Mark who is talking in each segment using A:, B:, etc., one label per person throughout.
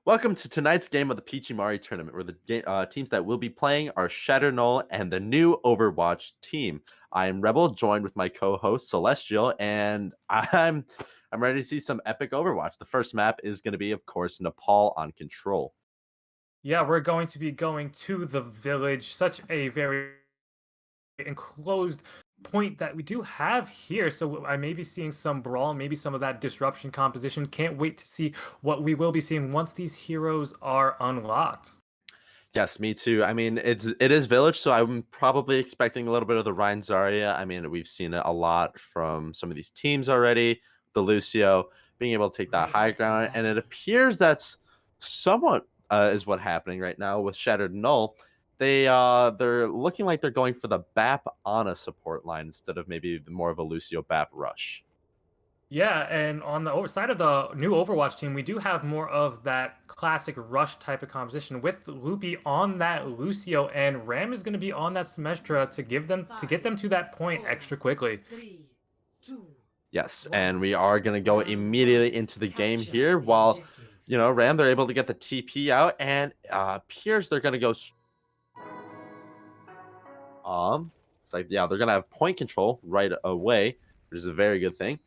A: Welcome to tonight's game of the Peachimari tournament, where the teams that will be playing are Shatter Null and the new Overwatch team. I am Rebel, joined with my co-host Celestial, and I'm ready to see some epic Overwatch. The first map is going to be, of course, Nepal on Control.
B: Yeah, we're going to be going to the village. Such a very enclosed point that we do have here. So I may be seeing some brawl, maybe some of that disruption composition. Can't wait to see what we will be seeing once these heroes are unlocked.
A: Yes, me too. I mean, it is Village, so I'm probably expecting a little bit of the Ryan Zarya. I mean, we've seen it a lot from some of these teams already. The Lucio being able to take that high ground, and it appears that's somewhat is what happening right now with Shattered Null. They're looking like they're going for the BAP on a support line instead of maybe more of a Lucio BAP rush.
B: Yeah, and on the side of the new Overwatch team, we do have more of that classic rush type of composition with Loopy on that Lucio, and Ram is going to be on that Semestra to get them to that point extra quickly.
A: Yes, and we are going to go immediately into the game here while, Ram, they're able to get the TP out, and appears they're going to go. It's like, yeah, they're going to have point control right away, which is a very good thing.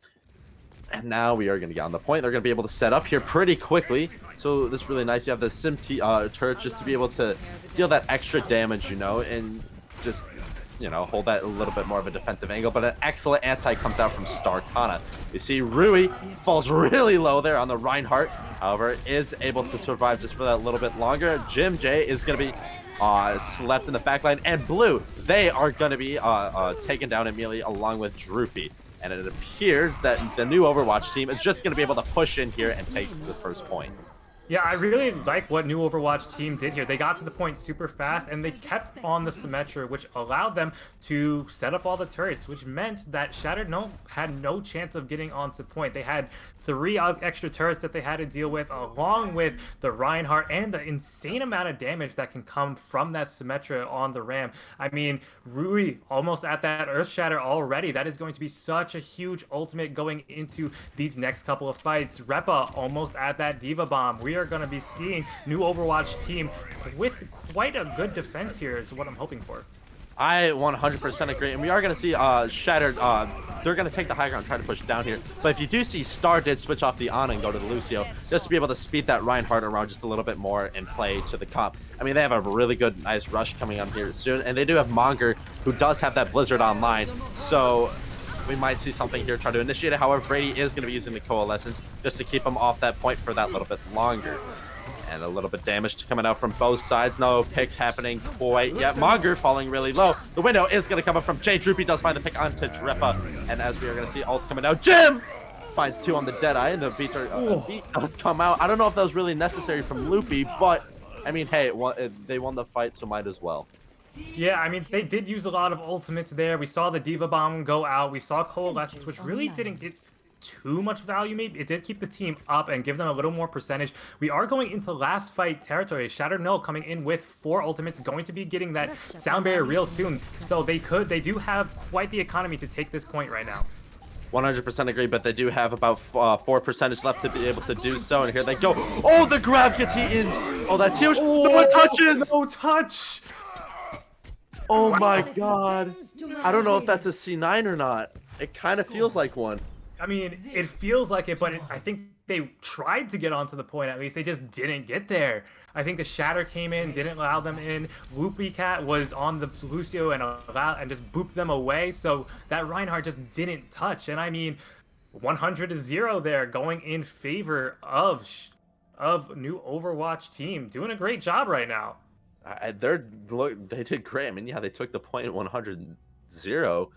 A: And now we are going to get on the point. They're going to be able to set up here pretty quickly. So this is really nice. You have the turret just to be able to deal that extra damage, and just, hold that a little bit more of a defensive angle. But an excellent anti comes out from Starcana. You see REWI falls really low there on the Reinhardt. However, is able to survive just for that little bit longer. JIMJASTAJay is going to be slept in the backline. And Blue, they are going to be taken down immediately along with Droopy. And it appears that the new Overwatch team is just going to be able to push in here and take the first point.
B: Yeah, I really like what new Overwatch team did here. They got to the point super fast, and they kept on the Symmetra, which allowed them to set up all the turrets, which meant that Shattered Null had no chance of getting onto point. They had 3 extra turrets that they had to deal with, along with the Reinhardt and the insane amount of damage that can come from that Symmetra on the Ram. I mean, REWI almost at that Earth Shatter already. That is going to be such a huge ultimate going into these next couple of fights. Repa almost at that Diva Bomb. We are going to be seeing new Overwatch team with quite a good defense here is what I'm hoping for.
A: I 100% agree, and we are going to see Shattered. They're going to take the high ground, try to push down here. But if you do see Star did switch off the Ana and go to the Lucio, just to be able to speed that Reinhardt around just a little bit more and play to the comp. I mean, they have a really good, nice rush coming on here soon, and they do have Monger, who does have that Blizzard online. So we might see something here try to initiate it. However, Brady is going to be using the Coalescence just to keep him off that point for that little bit longer. And a little bit damage coming out from both sides. No picks happening quite yet. Monger falling really low. The window is going to come up from Jay. Droopy does find the pick onto Drepa. And as we are going to see ult coming out, Jim finds 2 on the Deadeye. And the beat does come out. I don't know if that was really necessary from Loopy, but I mean, hey, they won the fight, so might as well.
B: Yeah, I mean, they did use a lot of ultimates there. We saw the Diva Bomb go out. We saw Coalescence, which really didn't get too much value. Maybe it did keep the team up and give them a little more percentage. We are going into last fight territory. Shattered Null coming in with 4 ultimates, going to be getting that sound barrier real soon. So they do have quite the economy to take this point right now.
A: 100% agree, but they do have about 4% left to be able to do so. And here they go. Oh, the grab gets eaten. Oh, that's huge.
B: Oh,
A: no one touches.
B: No touch.
A: Oh my god. I don't know if that's a C9 or not. It kind of feels like one.
B: I mean, it feels like it, but I think they tried to get onto the point at least. They just didn't get there. I think the Shatter came in, didn't allow them in. LOOPYCAT was on the Lucio and just booped them away. So that Reinhardt just didn't touch. And I mean, 100-0 there going in favor of new Overwatch team. Doing a great job right now.
A: They did great. I mean, yeah, they took the point 100-0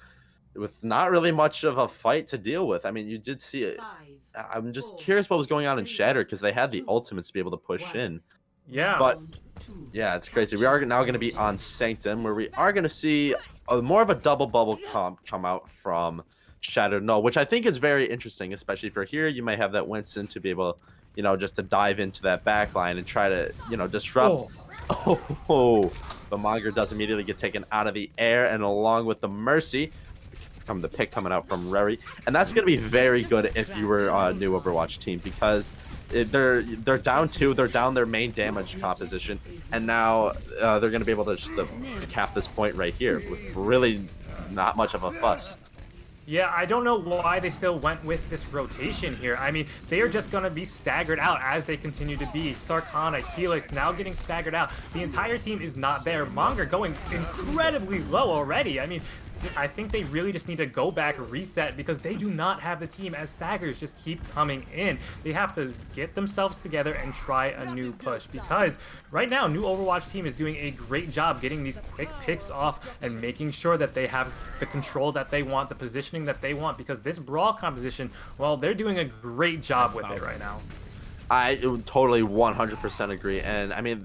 A: with not really much of a fight to deal with. I mean, you did see it. I'm just curious what was going on in Shatter because they had the ultimates to be able to push in.
B: Yeah.
A: But yeah, it's crazy. We are now going to be on Sanctum, where we are going to see more of a double bubble comp come out from Shatter Null, which I think is very interesting, especially for here. You might have that Winston to be able, just to dive into that back line and try to, disrupt. Oh, the Monger does immediately get taken out of the air, and along with the Mercy, come the pick coming out from REWI. And that's going to be very good if you were a new Overwatch team, because they're down 2, they're down their main damage composition, and now they're going to be able to just cap this point right here with really not much of a fuss.
B: Yeah, I don't know why they still went with this rotation here. I mean, they are just going to be staggered out as they continue to be. Starcana, Helix now getting staggered out. The entire team is not there. Monger going incredibly low already. I mean, I think they really just need to go back, reset, because they do not have the team as staggers just keep coming in. They have to get themselves together and try a new push, because right now, new Overwatch team is doing a great job getting these quick picks off and making sure that they have the control that they want, the positioning that they want, because this brawl composition, well, they're doing a great job with it right now.
A: I totally 100% agree, and I mean,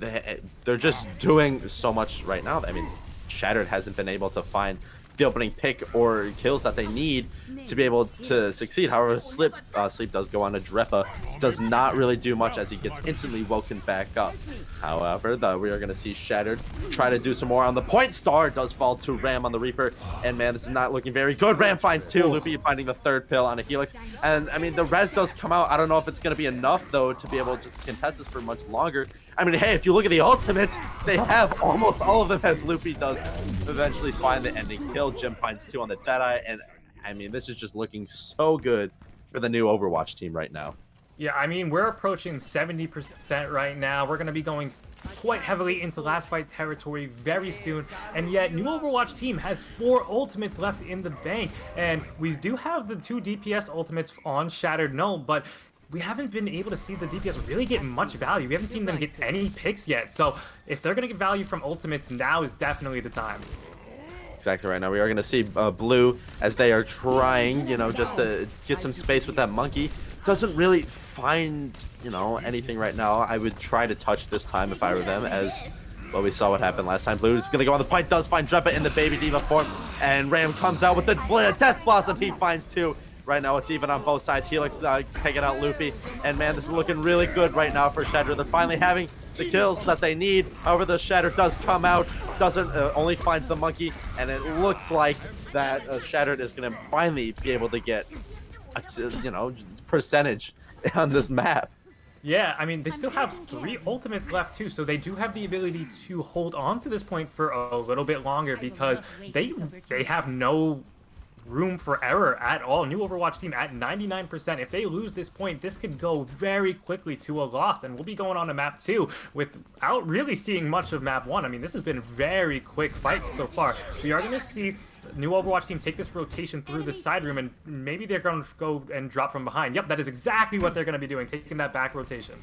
A: they're just doing so much right now. I mean, Shattered hasn't been able to find the opening pick or kills that they need to be able to succeed. However, Sleep does go on a Drepa, does not really do much as he gets instantly woken back up. However, we are going to see Shattered try to do some more on the point. Star does fall to Ram on the Reaper, and man, this is not looking very good. Ram finds 2, Loopy finding the 3rd pill on a Helix, and I mean, the res does come out. I don't know if it's going to be enough, though, to be able to just contest this for much longer. I mean, hey, if you look at the ultimates, they have almost all of them, as Loopy does eventually find the ending kill. Jim finds 2 on the Deadeye, and I mean, this is just looking so good for the new Overwatch team right now.
B: Yeah, I mean, we're approaching 70% right now. We're going to be going quite heavily into last fight territory very soon, and yet new Overwatch team has 4 ultimates left in the bank, and we do have the 2 DPS ultimates on Shattered Null, but we haven't been able to see the DPS really get much value. We haven't seen them get any picks yet, so if they're going to get value from ultimates, now is definitely the time.
A: Exactly right now. We are going to see Blue as they are trying, you know, just to get some space with that monkey. Doesn't really find, you know, anything right now. I would try to touch this time if I were them, as well, we saw what happened last time. Blue is going to go on the point, does find Drepa in the Baby Diva form, and Ram comes out with the Death Blossom. He finds 2. Right now, it's even on both sides. Helix taking out Loopy, and man, this is looking really good right now for Shatter. They're finally having the kills that they need. However, the Shatter does come out, doesn't only finds the monkey, and it looks like that Shattered is going to finally be able to get a, you know, percentage on this map.
B: Yeah, I mean, they still have 3 ultimates left too, so they do have the ability to hold on to this point for a little bit longer, because they have no room for error at all. New Overwatch team at 99%. If they lose this point, this could go very quickly to a loss, and we'll be going on to map 2 without really seeing much of map 1. I mean, this has been a very quick fight so far. We are going to see new Overwatch team take this rotation through the side room, and maybe they're going to go and drop from behind. Yep, that is exactly what they're going to be doing, taking that back rotation.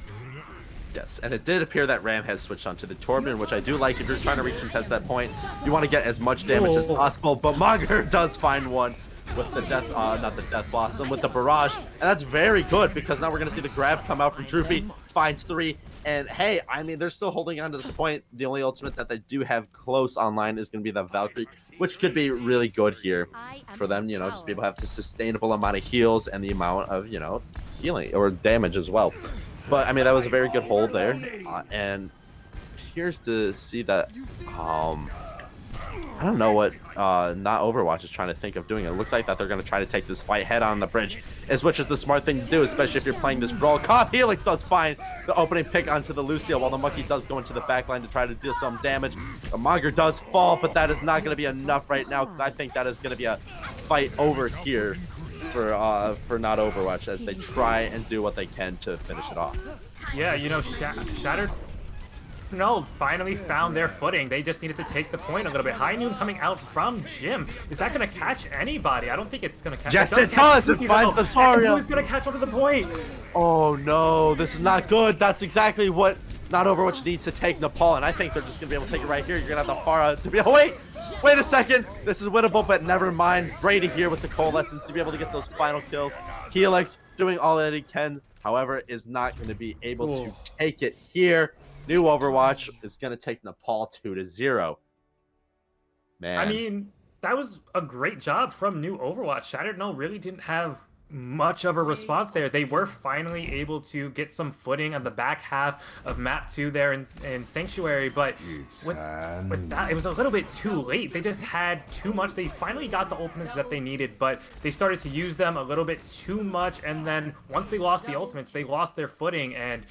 A: Yes, and it did appear that Ram has switched onto the Torben, which I do like. If you're trying to recontest that point, you want to get as much damage as possible, but Monger does find one with the Death, not the Death Blossom, with the Barrage, and that's very good, because now we're going to see the grab come out from Droopy, finds 3, and hey, I mean, they're still holding on to this point. The only ultimate that they do have close online is going to be the Valkyrie, which could be really good here for them, you know, just be able to have the sustainable amount of heals and the amount of, you know, healing or damage as well. But I mean, that was a very good hold there, and here's to see that I don't know what not Overwatch is trying to think of doing. It looks like that they're going to try to take this fight head on the bridge, which is the smart thing to do, especially if you're playing this brawl. Helix does find the opening pick onto the Lucio, while the monkey does go into the backline to try to deal some damage. The Monger does fall, but that is not going to be enough right now, because I think that is going to be a fight over here for not Overwatch, as they try and do what they can to finish it off.
B: Yeah, you know, Shattered Null finally found their footing. They just needed to take the point a little bit. High Noon coming out from Jim. Is that going to catch anybody? I don't think it's going to catch.
A: Yes, it does. It finds the Zarya.
B: Who's going to catch onto the point?
A: Oh no, this is not good. That's exactly what not Overwatch needs to take Nepal, and I think they're just going to be able to take it right here. You're going to have the Pharah to be... Oh, wait a second. This is winnable, but never mind. Brady here with the Coalescence to be able to get those final kills. Helix doing all that he can, however, is not going to be able to take it here. New Overwatch is going to take Nepal 2-0. Man.
B: I mean, that was a great job from New Overwatch. Shattered Null really didn't have much of a response there. They were finally able to get some footing on the back half of map 2 there in Sanctuary, but with that, it was a little bit too late. They just had too much. They finally got the ultimates that they needed, but they started to use them a little bit too much, and then once they lost the ultimates, they lost their footing, and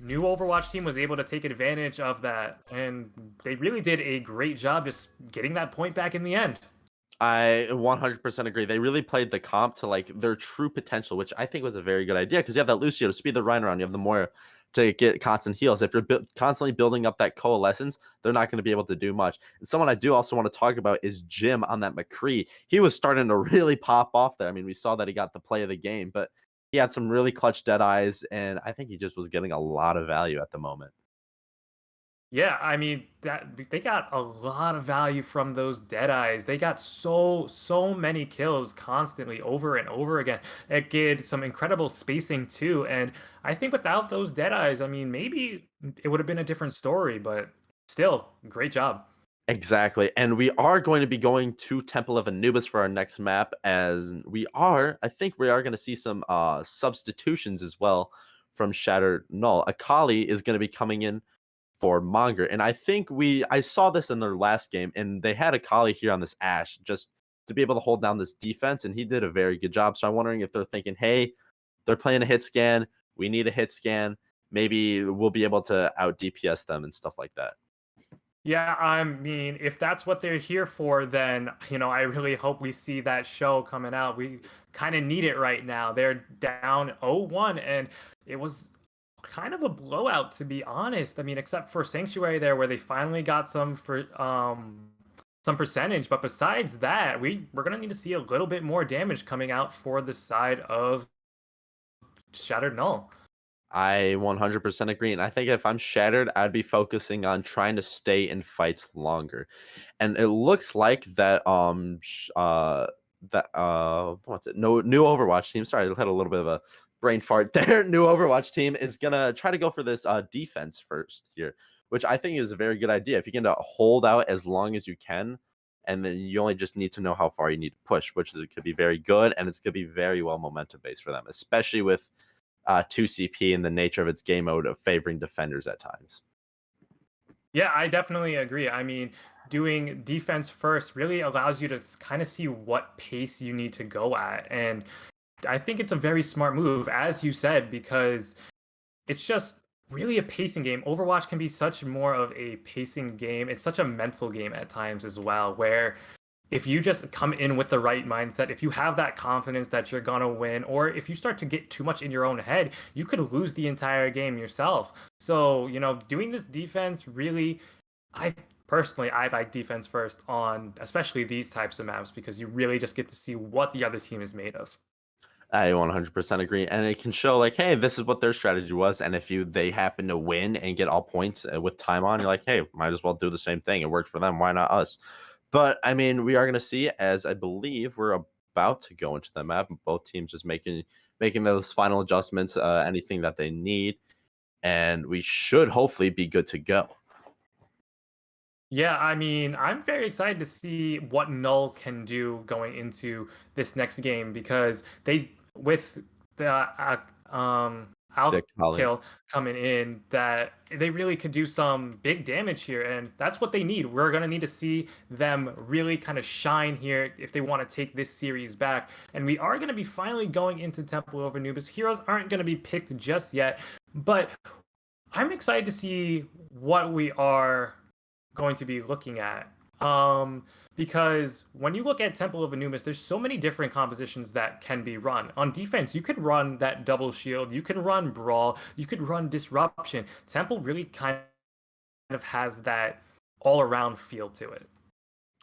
B: new Overwatch team was able to take advantage of that, and they really did a great job just getting that point back in the end.
A: I 100% agree. They really played the comp to like their true potential, which I think was a very good idea because you have that Lucio to speed the Rhine around. You have the Moira to get constant heals. If you're constantly building up that coalescence, they're not going to be able to do much. And someone I do also want to talk about is Jim on that McCree. He was starting to really pop off there. I mean, we saw that he got the play of the game, but he had some really clutch dead eyes, and I think he just was getting a lot of value at the moment.
B: Yeah, I mean that they got a lot of value from those dead eyes. They got so many kills constantly over and over again. It did some incredible spacing too, and I think without those dead eyes, I mean maybe it would have been a different story, but still, great job.
A: Exactly. And we are going to be going to Temple of Anubis for our next map, as I think we are going to see some substitutions as well from Shattered Null. Akali is going to be coming in for Monger. And I saw this in their last game, and they had Akali here on this Ash just to be able to hold down this defense, and he did a very good job. So I'm wondering if they're thinking, hey, they're playing a hit scan, we need a hit scan. Maybe we'll be able to out DPS them and stuff like that.
B: Yeah, I mean, if that's what they're here for, then, I really hope we see that show coming out. We kind of need it right now. They're down 0-1, and it was kind of a blowout, to be honest. I mean, except for Sanctuary there, where they finally got some percentage. But besides that, we're gonna need to see a little bit more damage coming out for the side of Shattered Null.
A: I 100% agree. And I think if I'm Shattered, I'd be focusing on trying to stay in fights longer. And it looks like what's it? No, new Overwatch team. Sorry, I had a little bit of a brain fart there. New Overwatch team is gonna try to go for this defense first here, which I think is a very good idea. If you can hold out as long as you can, and then you only just need to know how far you need to push, which it could be very good, and it's gonna be very well momentum based for them, especially with 2CP and the nature of its game mode of favoring defenders at times.
B: Yeah, I definitely agree. I mean, doing defense first really allows you to kind of see what pace you need to go at. And I think it's a very smart move, as you said, because it's just really a pacing game. Overwatch can be such more of a pacing game. It's such a mental game at times as well, where if you just come in with the right mindset, if you have that confidence that you're gonna win, or if you start to get too much in your own head, you could lose the entire game yourself. So, doing this defense really, I personally, I like defense first on especially these types of maps because you really just get to see what the other team is made of.
A: I 100% agree, and it can show like, hey, this is what their strategy was, and if they happen to win and get all points with time on, you're like, hey, might as well do the same thing. It worked for them. Why not us? But I mean, we are going to see, as I believe we're about to go into the map, both teams just making those final adjustments, anything that they need, and we should hopefully be good to go.
B: Yeah, I mean, I'm very excited to see what Null can do going into this next game because with the
A: Dick Holly.
B: Outkill coming in, that they really could do some big damage here, and that's what they need. We're gonna need to see them really kind of shine here if they want to take this series back. And we are gonna be finally going into Temple of Anubis. Heroes aren't gonna be picked just yet, but I'm excited to see what we are going to be looking at. Because when you look at Temple of Anubis, there's so many different compositions that can be run. On defense, you could run that double shield, you can run brawl, you could run disruption. Temple really kind of has that all around feel to it.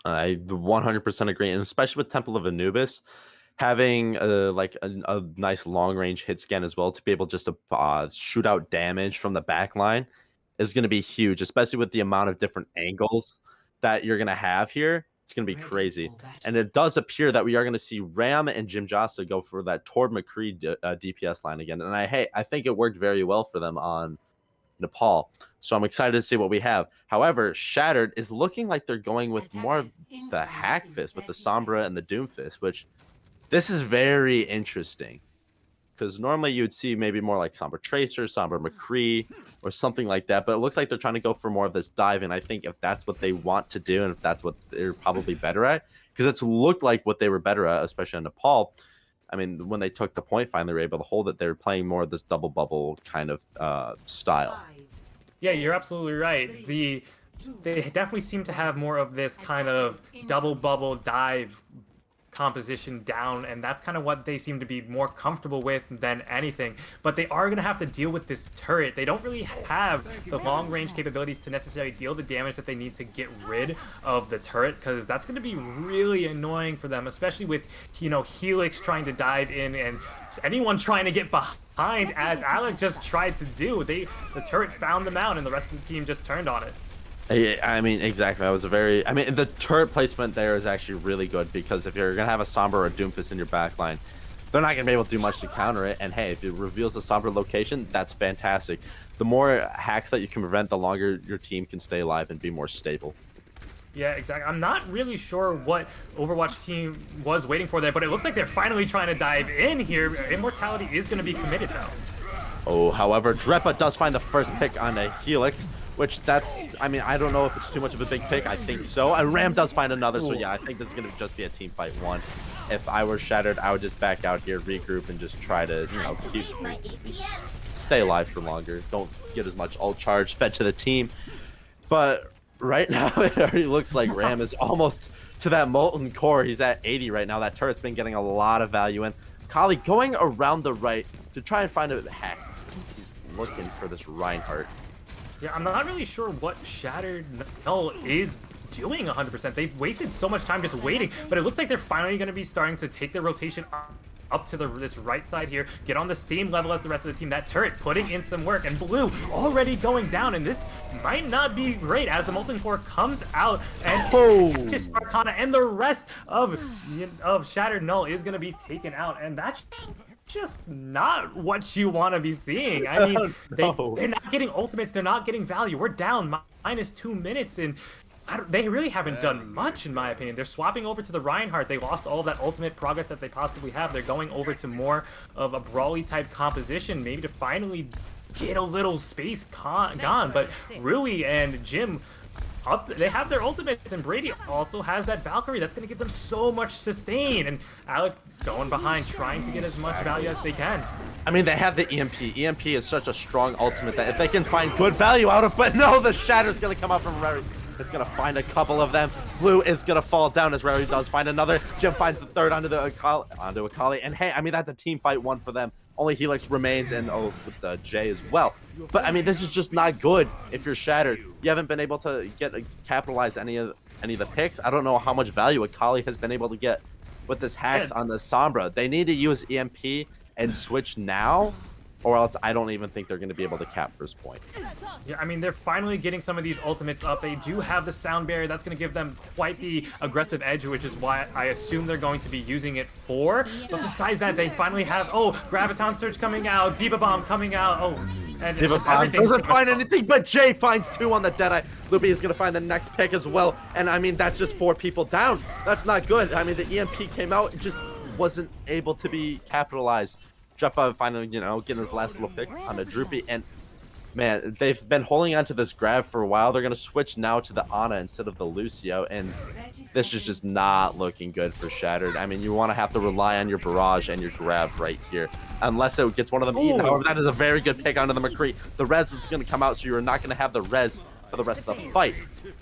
A: I 100% agree, and especially with Temple of Anubis, having a nice long range hit scan as well to be able just to shoot out damage from the back line is going to be huge, especially with the amount of different angles that you're going to have here. It's going to be crazy. And it does appear that we are going to see Ram and JIMJASTAJay go for that toward McCree DPS line again. And I think it worked very well for them on Nepal. So I'm excited to see what we have. However, Shattered is looking like they're going with more of the Hack Fist with the Sombra and the Doom Fist, which This is very interesting. Because normally you'd see maybe more like Sombra Tracer, Sombra McCree, or something like that. But it looks like they're trying to go for more of this dive. And I think if that's what they want to do, and if that's what they're probably better at, because it's looked like what they were better at, especially in Nepal. I mean, when they took the point, finally were able to hold it. They were playing more of this double bubble kind of style.
B: Yeah, you're absolutely right. They definitely seem to have more of this kind of double bubble dive composition down, and that's kind of what they seem to be more comfortable with than anything. But they are going to have to deal with this turret. They don't really have the long range capabilities to necessarily deal the damage that they need to get rid of the turret, because that's going to be really annoying for them, especially with, you know, Helix trying to dive in and anyone trying to get behind, as Alec just tried to do. The turret found them out and the rest of the team just turned on it.
A: I mean, exactly. I mean, the turret placement there is actually really good, because if you're going to have a Sombra or a Doomfist in your backline, they're not going to be able to do much to counter it. And hey, if it reveals the Sombra location, that's fantastic. The more hacks that you can prevent, the longer your team can stay alive and be more stable.
B: Yeah, exactly. I'm not really sure what Overwatch Team was waiting for there, but it looks like they're finally trying to dive in here. Immortality is going to be committed though.
A: Oh, however, Drepa does find the first pick on a Helix, which I mean, I don't know if it's too much of a big pick. I think so. And Ram does find another, so yeah, I think this is going to just be a team fight one. If I were Shattered, I would just back out here, regroup, and just try to, you know, stay alive for longer. Don't get as much ult charge fed to the team. But right now, it already looks like Ram is almost to that molten core. He's at 80 right now. That turret's been getting a lot of value in. Kali going around the right to try and find a hack. He's looking for this Reinhardt.
B: Yeah, I'm not really sure what Shattered Null is doing 100%. They've wasted so much time just waiting, but it looks like they're finally going to be starting to take their rotation up to this right side here, get on the same level as the rest of the team. That turret putting in some work, and Blue already going down, and this might not be great as the Molten Core comes out and just Starcana, and the rest of Shattered Null is going to be taken out, and that's just not what you want to be seeing. I mean, they're not getting ultimates, they're not getting value. We're down minus 2 minutes, and they really haven't done much, in my opinion. They're swapping over to the Reinhardt. They lost all of that ultimate progress that they possibly have. They're going over to more of a brawly type composition, maybe to finally get a little space gone. But REWI and Jim, they have their ultimates, and Brady also has that Valkyrie. That's going to give them so much sustain. And Alec going behind, trying to get as much value as they can.
A: I mean, they have the EMP. EMP is such a strong ultimate that if they can find good value out of, but no, the Shatter's going to come out from Rary. It's going to find a couple of them. Blue is going to fall down as Rary does find another. Jim finds the third onto Akali. And hey, I mean, that's a team fight one for them. Only Helix remains, and with the Jay as well. But I mean, this is just not good if you're Shattered. You haven't been able to capitalize any of the picks. I don't know how much value Akali has been able to get with this hacks on the Sombra. They need to use EMP and switch now, or else I don't even think they're going to be able to cap first point.
B: Yeah, I mean, they're finally getting some of these ultimates up. They do have the sound barrier. That's going to give them quite the aggressive edge, which is why I assume they're going to be using it for. But besides that, they finally have, Graviton Surge coming out, Diva Bomb coming out, and
A: Diva Bomb doesn't find anything, but Jay finds 2 on the Deadeye. Loopy is going to find the next pick as well, and I mean, that's just 4 people down. That's not good. I mean, the EMP came out, it just wasn't able to be capitalized. Drepa finally, you know, getting his last little pick on the droopy, and man, they've been holding on to this grab for a while. They're going to switch now to the Ana instead of the Lucio, and this is just not looking good for Shattered. I mean, you want to have to rely on your barrage and your grab right here, unless it gets one of them eaten. However, that is a very good pick onto the McCree. The res is going to come out, so you're not going to have the res for the rest of the fight.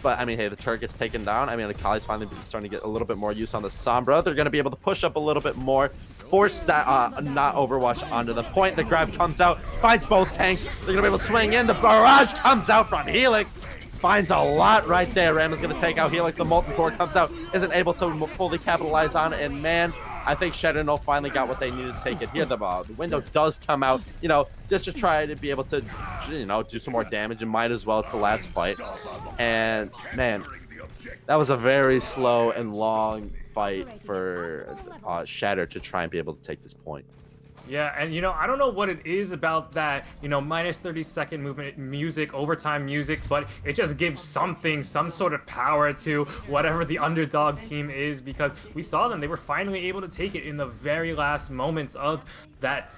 A: But I mean, hey, the turret gets taken down. I mean, the Akali's finally starting to get a little bit more use on the Sombra. They're going to be able to push up a little bit more, force that not Overwatch onto the point. The grab comes out, finds both tanks. They're going to be able to swing in. The barrage comes out from Helix. Finds a lot right there. Ram is going to take out Helix. The Molten Core comes out, isn't able to fully capitalize on it. And man, I think Shadow Null finally got what they needed to take it here. The window does come out, you know, just to try to be able to, you know, do some more damage, and might as well. It's the last fight. And man, that was a very slow and long fight for Shatter to try and be able to take this point.
B: Yeah, and you know, I don't know what it is about that, you know, minus 30-second movement music, overtime music, but it just gives something, some sort of power to whatever the underdog team is, because we saw them, they were finally able to take it in the very last moments of that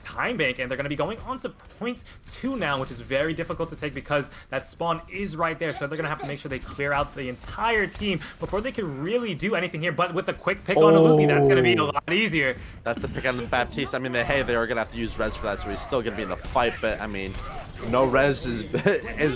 B: time bank, and they're going to be going on to point 2 now, which is very difficult to take because that spawn is right there. So they're going to have to make sure they clear out the entire team before they can really do anything here. But with a quick pick on a Loopy, that's going to be a lot easier.
A: That's the pick on the Baptiste. I mean, hey, they are going to have to use res for that, so he's still going to be in the fight. But, I mean, no res is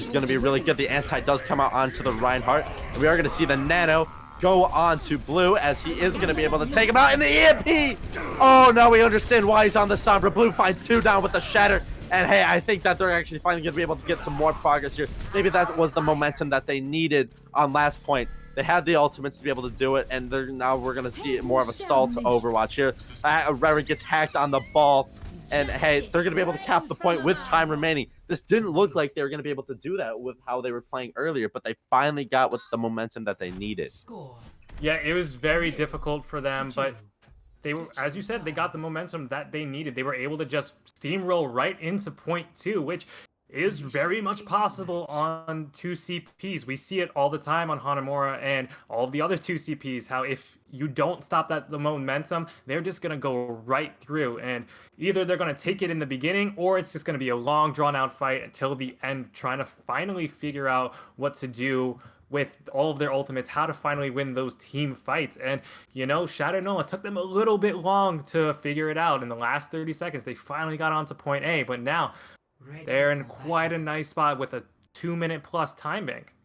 A: going to be really good. The anti does come out onto the Reinhardt. And we are going to see the Nano go on to Blue, as he is going to be able to take him out in the EMP. Oh, no, we understand why he's on the Sombra. Blue finds 2 down with the Shatter. And, hey, I think that they're actually finally going to be able to get some more progress here. Maybe that was the momentum that they needed on last point. They had the ultimates to be able to do it, and now we're going to see more of a stall to Overwatch here. Reverend gets hacked on the ball. And, hey, they're going to be able to cap the point with time remaining. This didn't look like they were going to be able to do that with how they were playing earlier, but they finally got with the momentum that they needed.
B: Yeah, it was very difficult for them, but they were, as you said, they got the momentum that they needed. They were able to just steamroll right into point 2, which is very much possible on 2 CPs. We see it all the time on Hanamura and all of the other 2 CPs, how if you don't stop the momentum, they're just going to go right through. And either they're going to take it in the beginning, or it's just going to be a long, drawn-out fight until the end, trying to finally figure out what to do with all of their ultimates, how to finally win those team fights. And, you know, Shatter Null, it took them a little bit long to figure it out. In the last 30 seconds, they finally got onto point A, but now they're in quite a nice spot with a 2-minute plus time bank.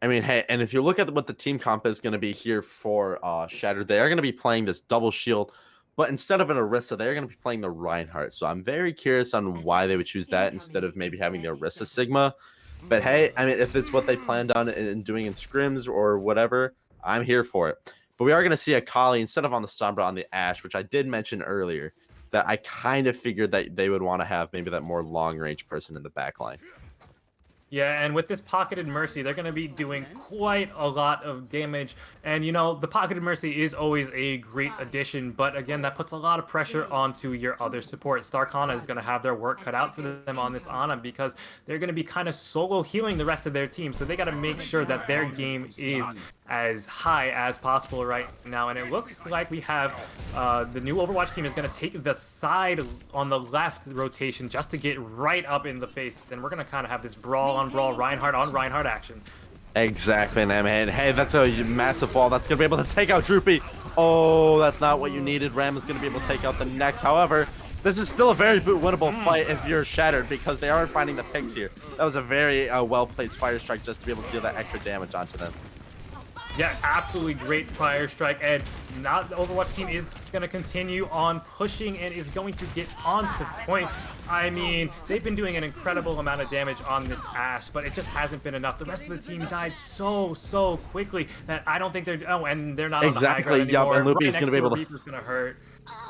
A: I mean, hey, and if you look at what the team comp is going to be here for Shatter, they are going to be playing this double shield, but instead of an Orisa, they're going to be playing the Reinhardt. So I'm very curious on why they would choose that instead of maybe having the Orisa Sigma. But hey, I mean, if it's what they planned on and doing in scrims or whatever, I'm here for it. But we are going to see Akali instead of on the Sombra on the Ashe, which I did mention earlier, that I kind of figured that they would want to have maybe that more long-range person in the backline.
B: Yeah, and with this Pocketed Mercy, they're going to be doing quite a lot of damage. And, you know, the Pocketed Mercy is always a great addition, but again, that puts a lot of pressure onto your other support. Starcana is going to have their work cut out for them on this Ana, because they're going to be kind of solo healing the rest of their team. So they got to make sure that their game is as high as possible right now. And it looks like we have the new Overwatch team is going to take the side on the left rotation just to get right up in the face. Then we're going to kind of have this brawl on brawl, Reinhardt on Reinhardt action.
A: Exactly, man. Hey, that's a massive ball. That's going to be able to take out Droopy. Oh, that's not what you needed. Ram is going to be able to take out the next. However, this is still a very winnable fight if you're Shattered, because they aren't finding the picks here. That was a very well-placed Fire Strike just to be able to deal that extra damage onto them.
B: Yeah, absolutely great Fire Strike, and now the Overwatch team is going to continue on pushing and is going to get onto point. I mean, they've been doing an incredible amount of damage on this Ashe, but it just hasn't been enough. The rest of the team died so quickly that I don't think they're... Oh, and they're not
A: exactly,
B: on the high ground anymore.
A: And Loopy's going to be able to...
B: Reaper's going to hurt.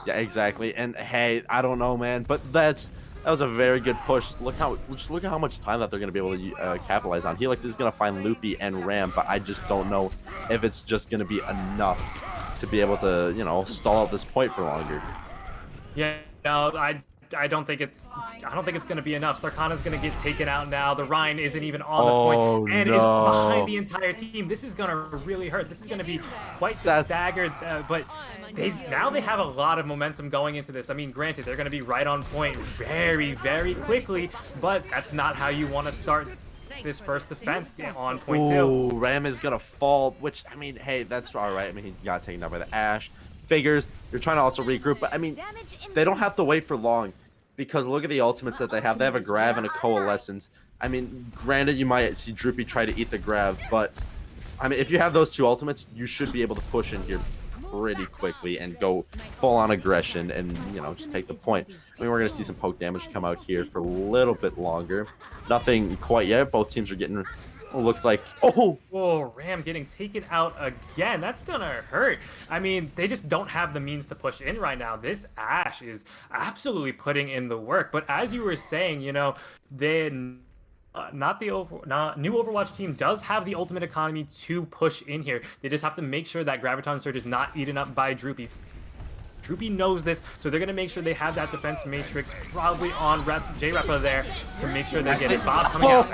A: Yeah, exactly. And hey, I don't know, man, but that was a very good push. Look at how much time that they're going to be able to capitalize on. Helix is going to find Loopy and Ram, but I just don't know if it's just going to be enough to be able to, you know, stall out this point for longer.
B: Yeah, no, I don't think it's going to be enough. Starcana's going to get taken out now. The Rhine isn't even on the point and is behind the entire team. This is going to really hurt. This is going to be quite the staggered, but now they have a lot of momentum going into this. I mean, granted, they're going to be right on point very quickly, but that's not how you want to start this first defense on point 2.
A: Ooh, Ram is going to fall, which, I mean, hey, that's all right. I mean, he got taken out by the Ashe. Figures, you're trying to also regroup, but I mean, they don't have to wait for long, because look at the ultimates that they have. They have a grab and a coalescence. I mean, granted, you might see Droopy try to eat the grab, but I mean, if you have those 2 ultimates, you should be able to push in here pretty quickly and go full on aggression and, you know, just take the point. I mean, we're going to see some poke damage come out here for a little bit longer. Nothing quite yet. Both teams are getting... looks like... Oh,
B: Ram getting taken out again. That's gonna hurt. I mean, they just don't have the means to push in right now. This Ashe is absolutely putting in the work. But as you were saying, you know, new Overwatch team does have the ultimate economy to push in here. They just have to make sure that Graviton Surge is not eaten up by Droopy. Droopy knows this, so they're going to make sure they have that defense matrix probably on J-Repa there to make sure they get it. Bob coming out.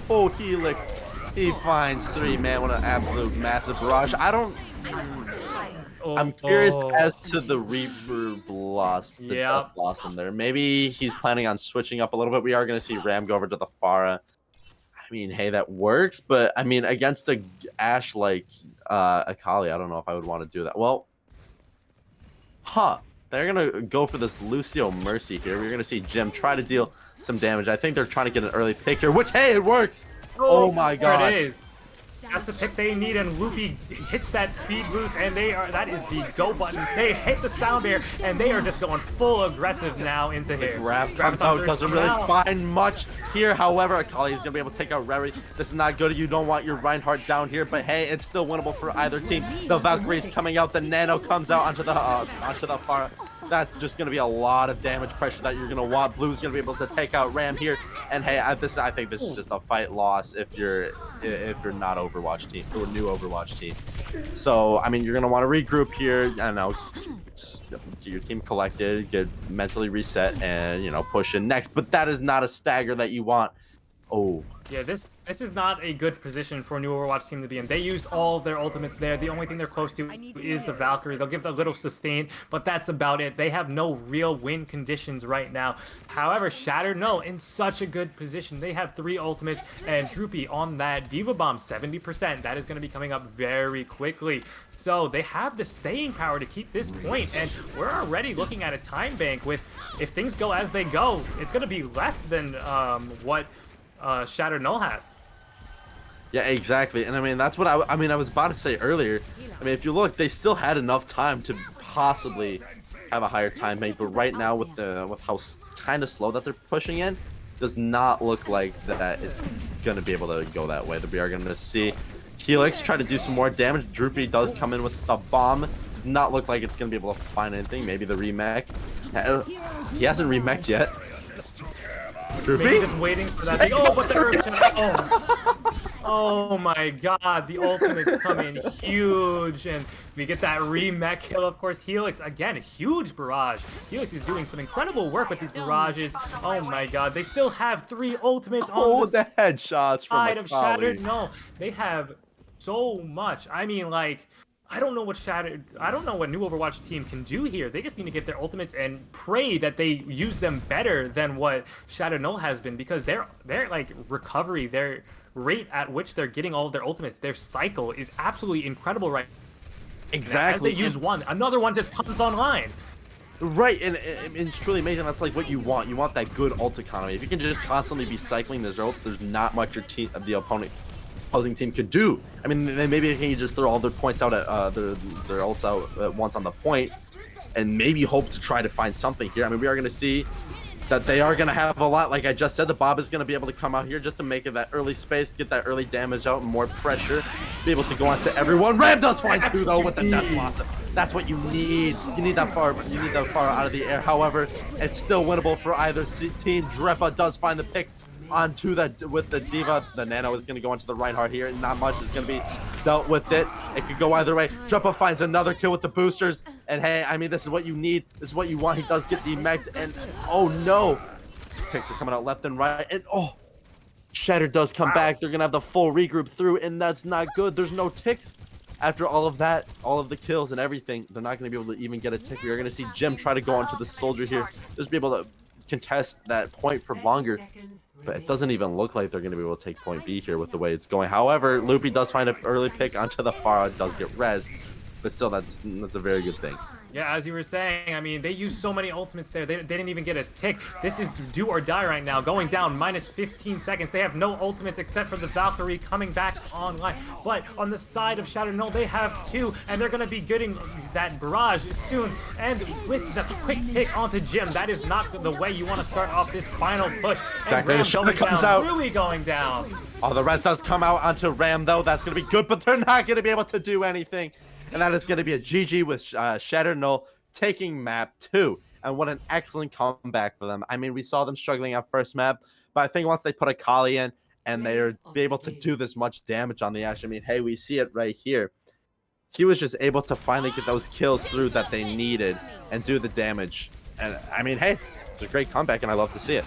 A: Oh, Helix. He finds 3, man. What an absolute massive barrage. I'm curious as to the Reaper Blossom, Death Blossom there. Maybe he's planning on switching up a little bit. We are going to see Ram go over to the Pharah. I mean, hey, that works, but I mean, against a Ashe like Akali, I don't know if I would want to do that. Well, they're going to go for this Lucio Mercy here. We're going to see Jim try to deal some damage. I think they're trying to get an early pick here, which, hey, it works. Oh my god.
B: There it is. That's the pick they need, and Loopy hits that speed boost, and that is the go button. They hit the sound air, and they are just going full aggressive now into here.
A: Grab comes out, doesn't really find much here. However, Akali is going to be able to take out REWI. This is not good. You don't want your Reinhardt down here, but hey, it's still winnable for either team. The Valkyrie's coming out. The Nano comes out onto the Pharah. That's just going to be a lot of damage pressure that you're going to want. Blue's going to be able to take out Ram here. And hey, I think this is just a fight loss if you're not Overwatch team or new Overwatch team. So I mean, you're going to want to regroup here. I don't know, get your team collected, get mentally reset, and push in next. But that is not a stagger that you want. Oh.
B: Yeah, this is not a good position for a new Overwatch team to be in. They used all of their ultimates there. The only thing they're close to is the Valkyrie. They'll give a little sustain, but that's about it. They have no real win conditions right now. However, Shattered Null in such a good position. They have 3 ultimates, and Droopy on that Diva Bomb, 70%. That is going to be coming up very quickly. So they have the staying power to keep this point, and we're already looking at a time bank with, if things go as they go, it's going to be less than what Shattered Null has.
A: Yeah, exactly. And I mean, that's what I was about to say earlier. I mean, if you look, they still had enough time to possibly have a higher time bank, but right now with how kind of slow that they're pushing in, does not look like that it's going to be able to go that way. That we are going to see Helix try to do some more damage. Droopy does come in with the bomb. Does not look like it's going to be able to find anything. Maybe the remech. He hasn't remeched yet. Droopy?
B: Maybe just waiting for that. But the Earth oh my god, the ultimates come in huge, and we get that remech kill. Of course, Helix, again, a huge barrage. Helix is doing some incredible work with these barrages. Oh my god, they still have 3 ultimates on
A: the headshots from
B: side of Shattered. No, they have so much. I mean, like, I don't know what new Overwatch team can do here. They just need to get their ultimates and pray that they use them better than what Shattered Null has been, because their like recovery, their rate at which they're getting all of their ultimates, their cycle is absolutely incredible right now.
A: Exactly.
B: As they use one, another one just comes online.
A: Right, and it's truly amazing. That's like what you want. You want that good ult economy. If you can just constantly be cycling those ults, there's not much the opposing team could do. I mean, maybe they can just throw all their points out at their ults out at once on the point, and maybe hope to try to find something here. I mean, we are going to see that they are going to have a lot. Like I just said, the Bob is going to be able to come out here just to make it that early space, get that early damage out, and more pressure, be able to go on to everyone. Ram does find 2 though with the Death Blossom. That's what you need. You need that far. You need that far out of the air. However, it's still winnable for either team. Drepa does find the pick onto with the Diva. The Nano is going to go into the Reinhardt here, and not much is going to be dealt with it. It could go either way. Drepa finds another kill with the boosters, and hey, I mean, this is what you need. This is what you want. He does get the megs, and oh no, picks are coming out left and right, and oh, Shatter does come back. They're going to have the full regroup through, and that's not good. There's no ticks. After all of that, all of the kills and everything, they're not going to be able to even get a tick. We are going to see Jim try to go onto the soldier here, just be able to contest that point for longer, but it doesn't even look like they're going to be able to take point B here with the way it's going. However, Loopy does find an early pick onto the Pharah, does get res, but still that's a very good thing.
B: Yeah, as you were saying, I mean, they used so many ultimates there. They didn't even get a tick. This is do or die right now. Going down, minus 15 seconds. They have no ultimates except for the Valkyrie coming back online. But on the side of Shattered Null, they have 2, and they're going to be getting that barrage soon. And with the quick pick onto Jim, that is not the way you want to start off this final push.
A: Exactly.
B: And Ram
A: comes out.
B: Really going down.
A: Oh, the rest does come out onto Ram, though. That's going to be good, but they're not going to be able to do anything. And that is going to be a GG with Shattered Null taking map 2. And what an excellent comeback for them. I mean, we saw them struggling at first map, but I think once they put Akali in and they're be able to do this much damage on the Ashe, I mean, hey, we see it right here. he was just able to finally get those kills through that they needed and do the damage. And I mean, hey, it's a great comeback, and I love to see it.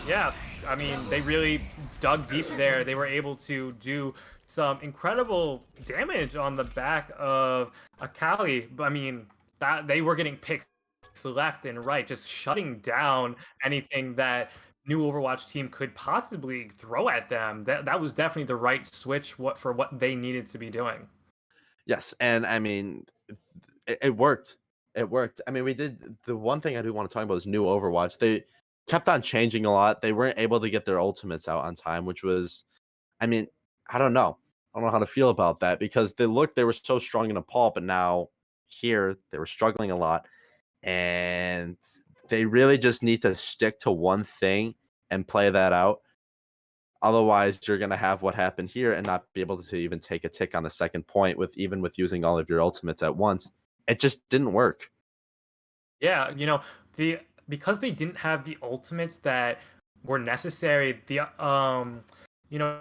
B: Yeah, I mean, they really dug deep there. They were able to do some incredible damage on the back of Akali. But I mean, that they were getting picks left and right, just shutting down anything that new Overwatch team could possibly throw at them. That was definitely the right switch for what they needed to be doing.
A: Yes, and I mean, it worked. It worked. I mean, we did the one thing I do want to talk about is new Overwatch. They kept on changing a lot. They weren't able to get their ultimates out on time, which was, I mean, I don't know. I don't know how to feel about that because they were so strong in Nepal, but now here they were struggling a lot, and they really just need to stick to one thing and play that out. Otherwise, you're gonna have what happened here and not be able to even take a tick on the second point with using all of your ultimates at once. It just didn't work.
B: Yeah, the because they didn't have the ultimates that were necessary, you know,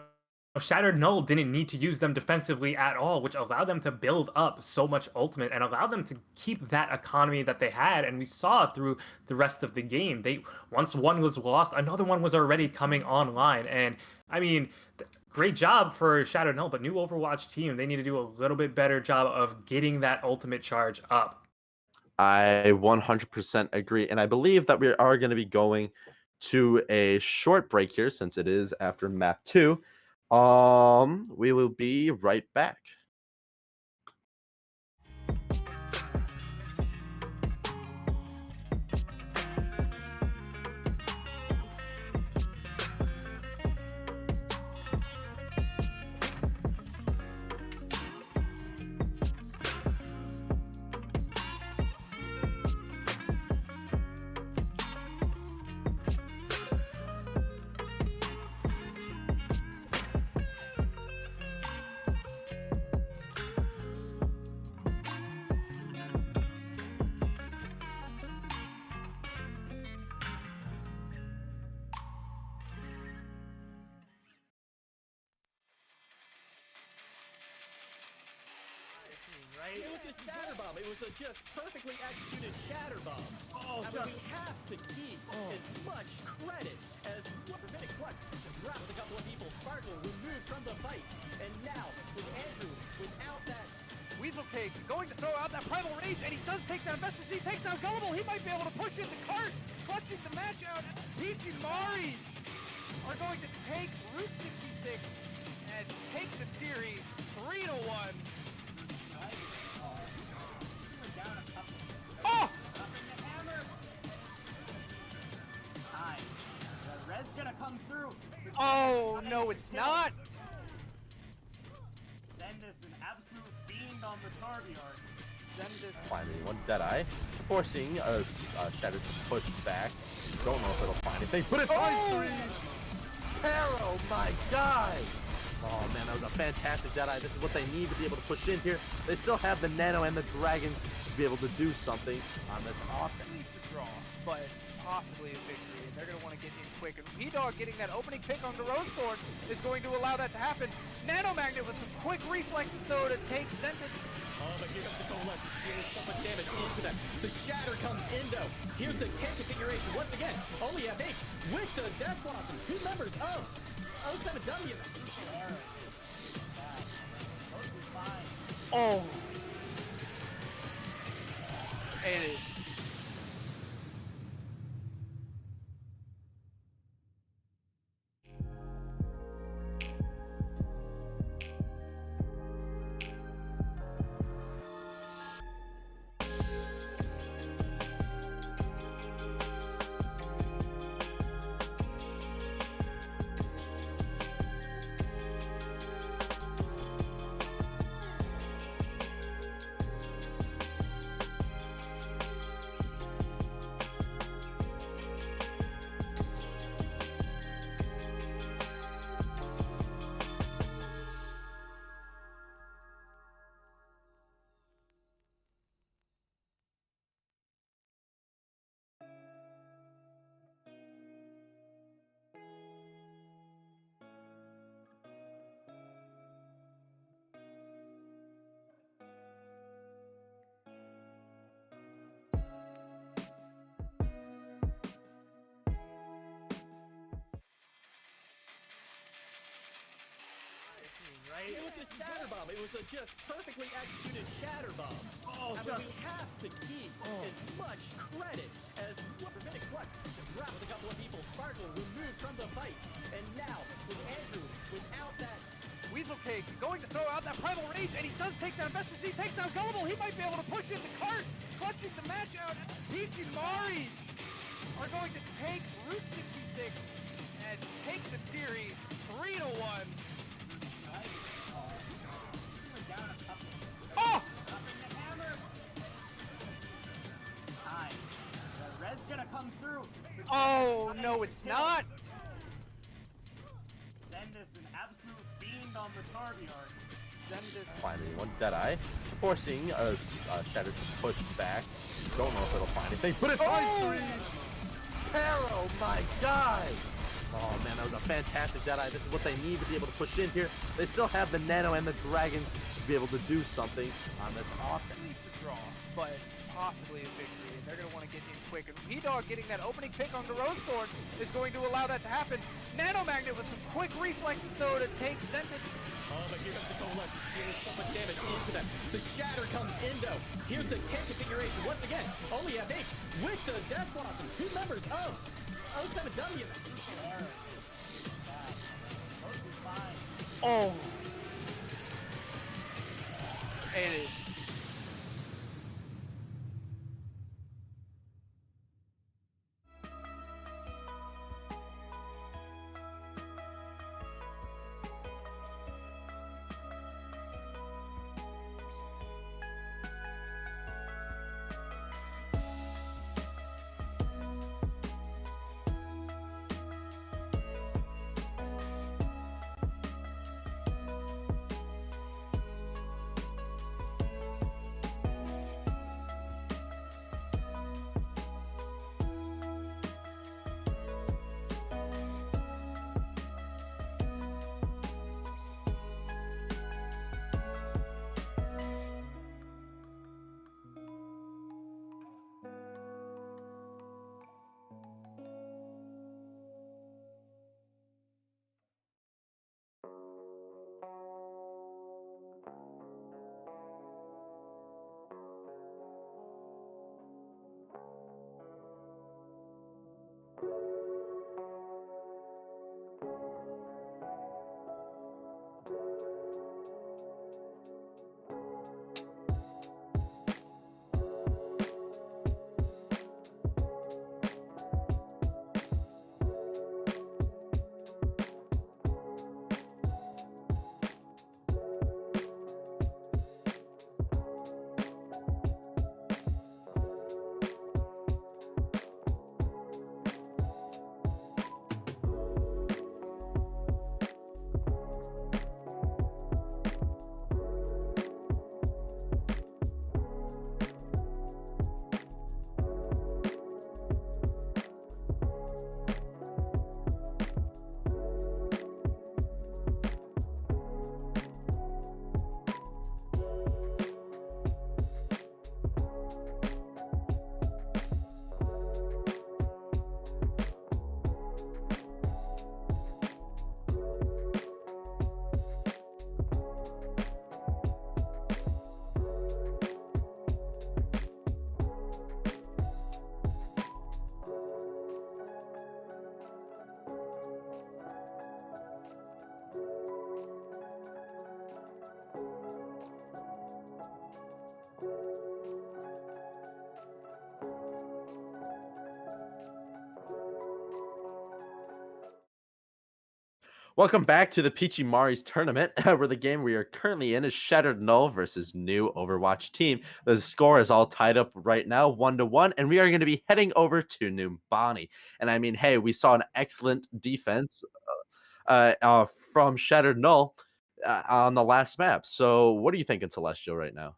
B: Shattered Null didn't need to use them defensively at all, which allowed them to build up so much ultimate and allowed them to keep that economy that they had. And we saw through the rest of the game. Once one was lost, another one was already coming online. And I mean, great job for Shattered Null, but new Overwatch team, they need to do a little bit better job of getting that ultimate charge up.
A: I 100% agree. And I believe that we are going to be going to a short break here since it is after map 2. We will be right back.
C: Right? It was a shatter bomb. It was a just perfectly executed shatter bomb. Oh, we have to keep as much credit as preventing Clutch to drop with a couple of people. Sparkle removed from the fight. And now, with Andrew, without that
D: Weasel Cake going to throw out that Primal Rage, and he does take down Investment. He takes down Gullible. He might be able to push in the cart, clutching the match out. Peachimari are going to take Route 66 and take the series 3-1. Oh!
C: the red's gonna come through.
D: Oh, no, it's not.
C: Send us an absolute fiend on the Tarbiard.
A: Finally, one Deadeye, forcing Shatter to push back. Don't know if it'll find anything, but it finds 3! Taro, my guy! Oh man, that was a fantastic Deadeye. This is what they need to be able to push in here. They still have the Nano and the Dragon to be able to do something on this offense.
D: Needs to draw, but possibly a victory, and they're going to want to get in quick. And P-Dog getting that opening pick on the Rosethorn is going to allow that to happen. Nanomagnet with some quick reflexes, though, to take Zentus.
C: Oh, but here comes the Coalesce. Here's so much damage into them. The Shatter comes in, though. Here's the kick configuration once again. Only FH with the Death Blossom. 2 members of 07W.
D: Oh. It is.
B: right?
C: It was a shatter bomb. It was a just perfectly executed shatter bomb.
B: Oh,
C: I mean, we have to keep as much credit as Rabbinic Flux dropped with a couple of people. Sparkle removed from the fight. And now, with Andrew, without that
D: Weasel Cake going to throw out that Primal Rage, and he does take down Best He takes down Gullible. He might be able to push in the cart, clutching the match out. Peachimari are going to take Route 66 and take the series 3-1. Oh!
E: The red's gonna come through.
D: Oh, no, it's not.
E: Send us an absolute fiend on the target arc.
A: Finally, one Deadeye, forcing Shatter to push back. Don't know if it'll find anything, but it finds three! Pero, my God! Oh man, that was a fantastic Deadeye. This is what they need to be able to push in here. They still have the Nano and the Dragon to be able to do something on this offense.
D: Needs to draw, but possibly a victory, and they're going to want to get in quick. And P-Dog getting that opening pick on the Rosethorn is going to allow that to happen. Nanomagnet with some quick reflexes, though, to take Zentis.
C: Oh, but here comes the Coalesce. Here's so much damage into them. The Shatter comes in, though. Here's the kick configuration. Once again, only FH with the Death Blossom. Two members of 07W.
D: Oh. It is.
A: Welcome back to the Peachimari's tournament, where the game we are currently in is Shattered Null versus new Overwatch Team. The score is all tied up right now, 1-1, and we are going to be heading over to New Bonnie. And I mean, hey, we saw an excellent defense from Shattered Null on the last map. So what are you thinking, Celestial, right now?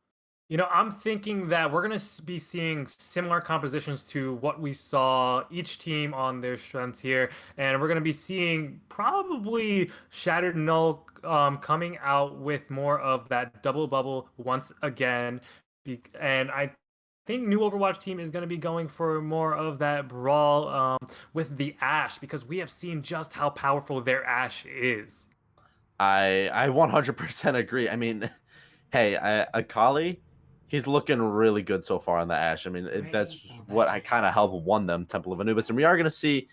B: You know, I'm thinking that we're going to be seeing similar compositions to what we saw each team on their strengths here. And we're going to be seeing probably Shattered Null coming out with more of that double bubble once again. And I think new Overwatch team is going to be going for more of that brawl with the Ashe, because we have seen just how powerful their Ashe is.
A: I 100% agree. I mean, hey, Akali, he's looking really good so far on the Ashe. I mean, that's what I kind of helped won them, Temple of Anubis. And we are going to see,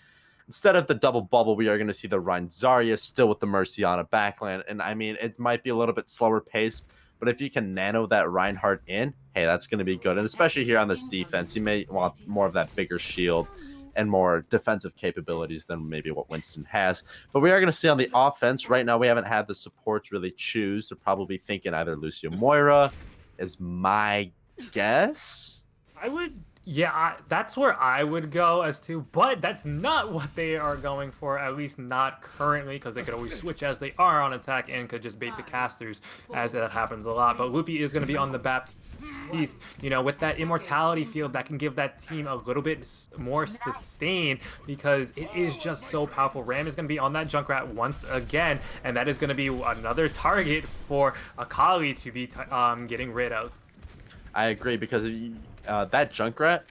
A: instead of the double bubble, we are going to see the Rein Zarya still with the Mercy on a backland. And I mean, it might be a little bit slower pace, but if you can nano that Reinhardt in, hey, that's going to be good. And especially here on this defense, you may want more of that bigger shield and more defensive capabilities than maybe what Winston has. But we are going to see on the offense, right now we haven't had the supports really choose. They're probably thinking either Lucio Moira is my guess.
B: I would, yeah, that's where I would go as to, but that's not what they are going for, at least not currently, because they could always switch as they are on attack and could just bait the casters, as that happens a lot. But Loopy is going to be on the Baptiste, you know, with that immortality field that can give that team a little bit more sustain, because it is just so powerful. Ram is going to be on that Junkrat once again, and that is going to be another target for Akali to be getting rid of.
A: I agree, because that Junkrat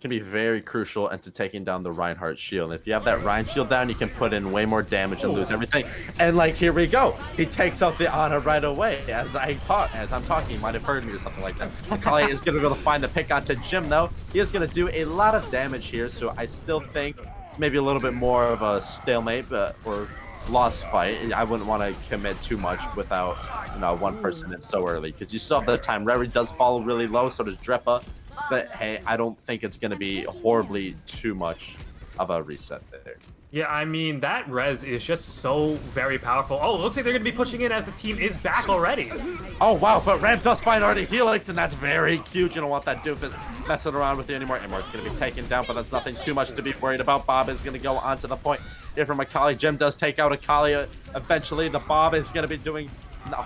A: can be very crucial into taking down the Reinhardt shield. If you have that Rein shield down, you can put in way more damage and lose everything. And like, here we go. He takes out the Ana right away. As I'm talking, you might have heard me or something like that. Akali is going to be able to find the pick onto Jim, though. He is going to do a lot of damage here, so I still think it's maybe a little bit more of a stalemate or lost fight. I wouldn't want to commit too much without, you know, one person in so early, because you still have the time. REWI does fall really low, so does Drepa. But hey, I don't think it's going to be horribly too much of a reset there.
B: Yeah, I mean, that res is just so very powerful. Oh, looks like they're going to be pushing in as the team is back already.
A: Oh, wow, but Ram does find already Helix, and that's very cute. You don't want that doofus messing around with you anymore. Amor's going to be taken down, but that's nothing too much to be worried about. Bob is going to go onto the point here from Akali. Jim does take out Akali eventually. The Bob is going to be doing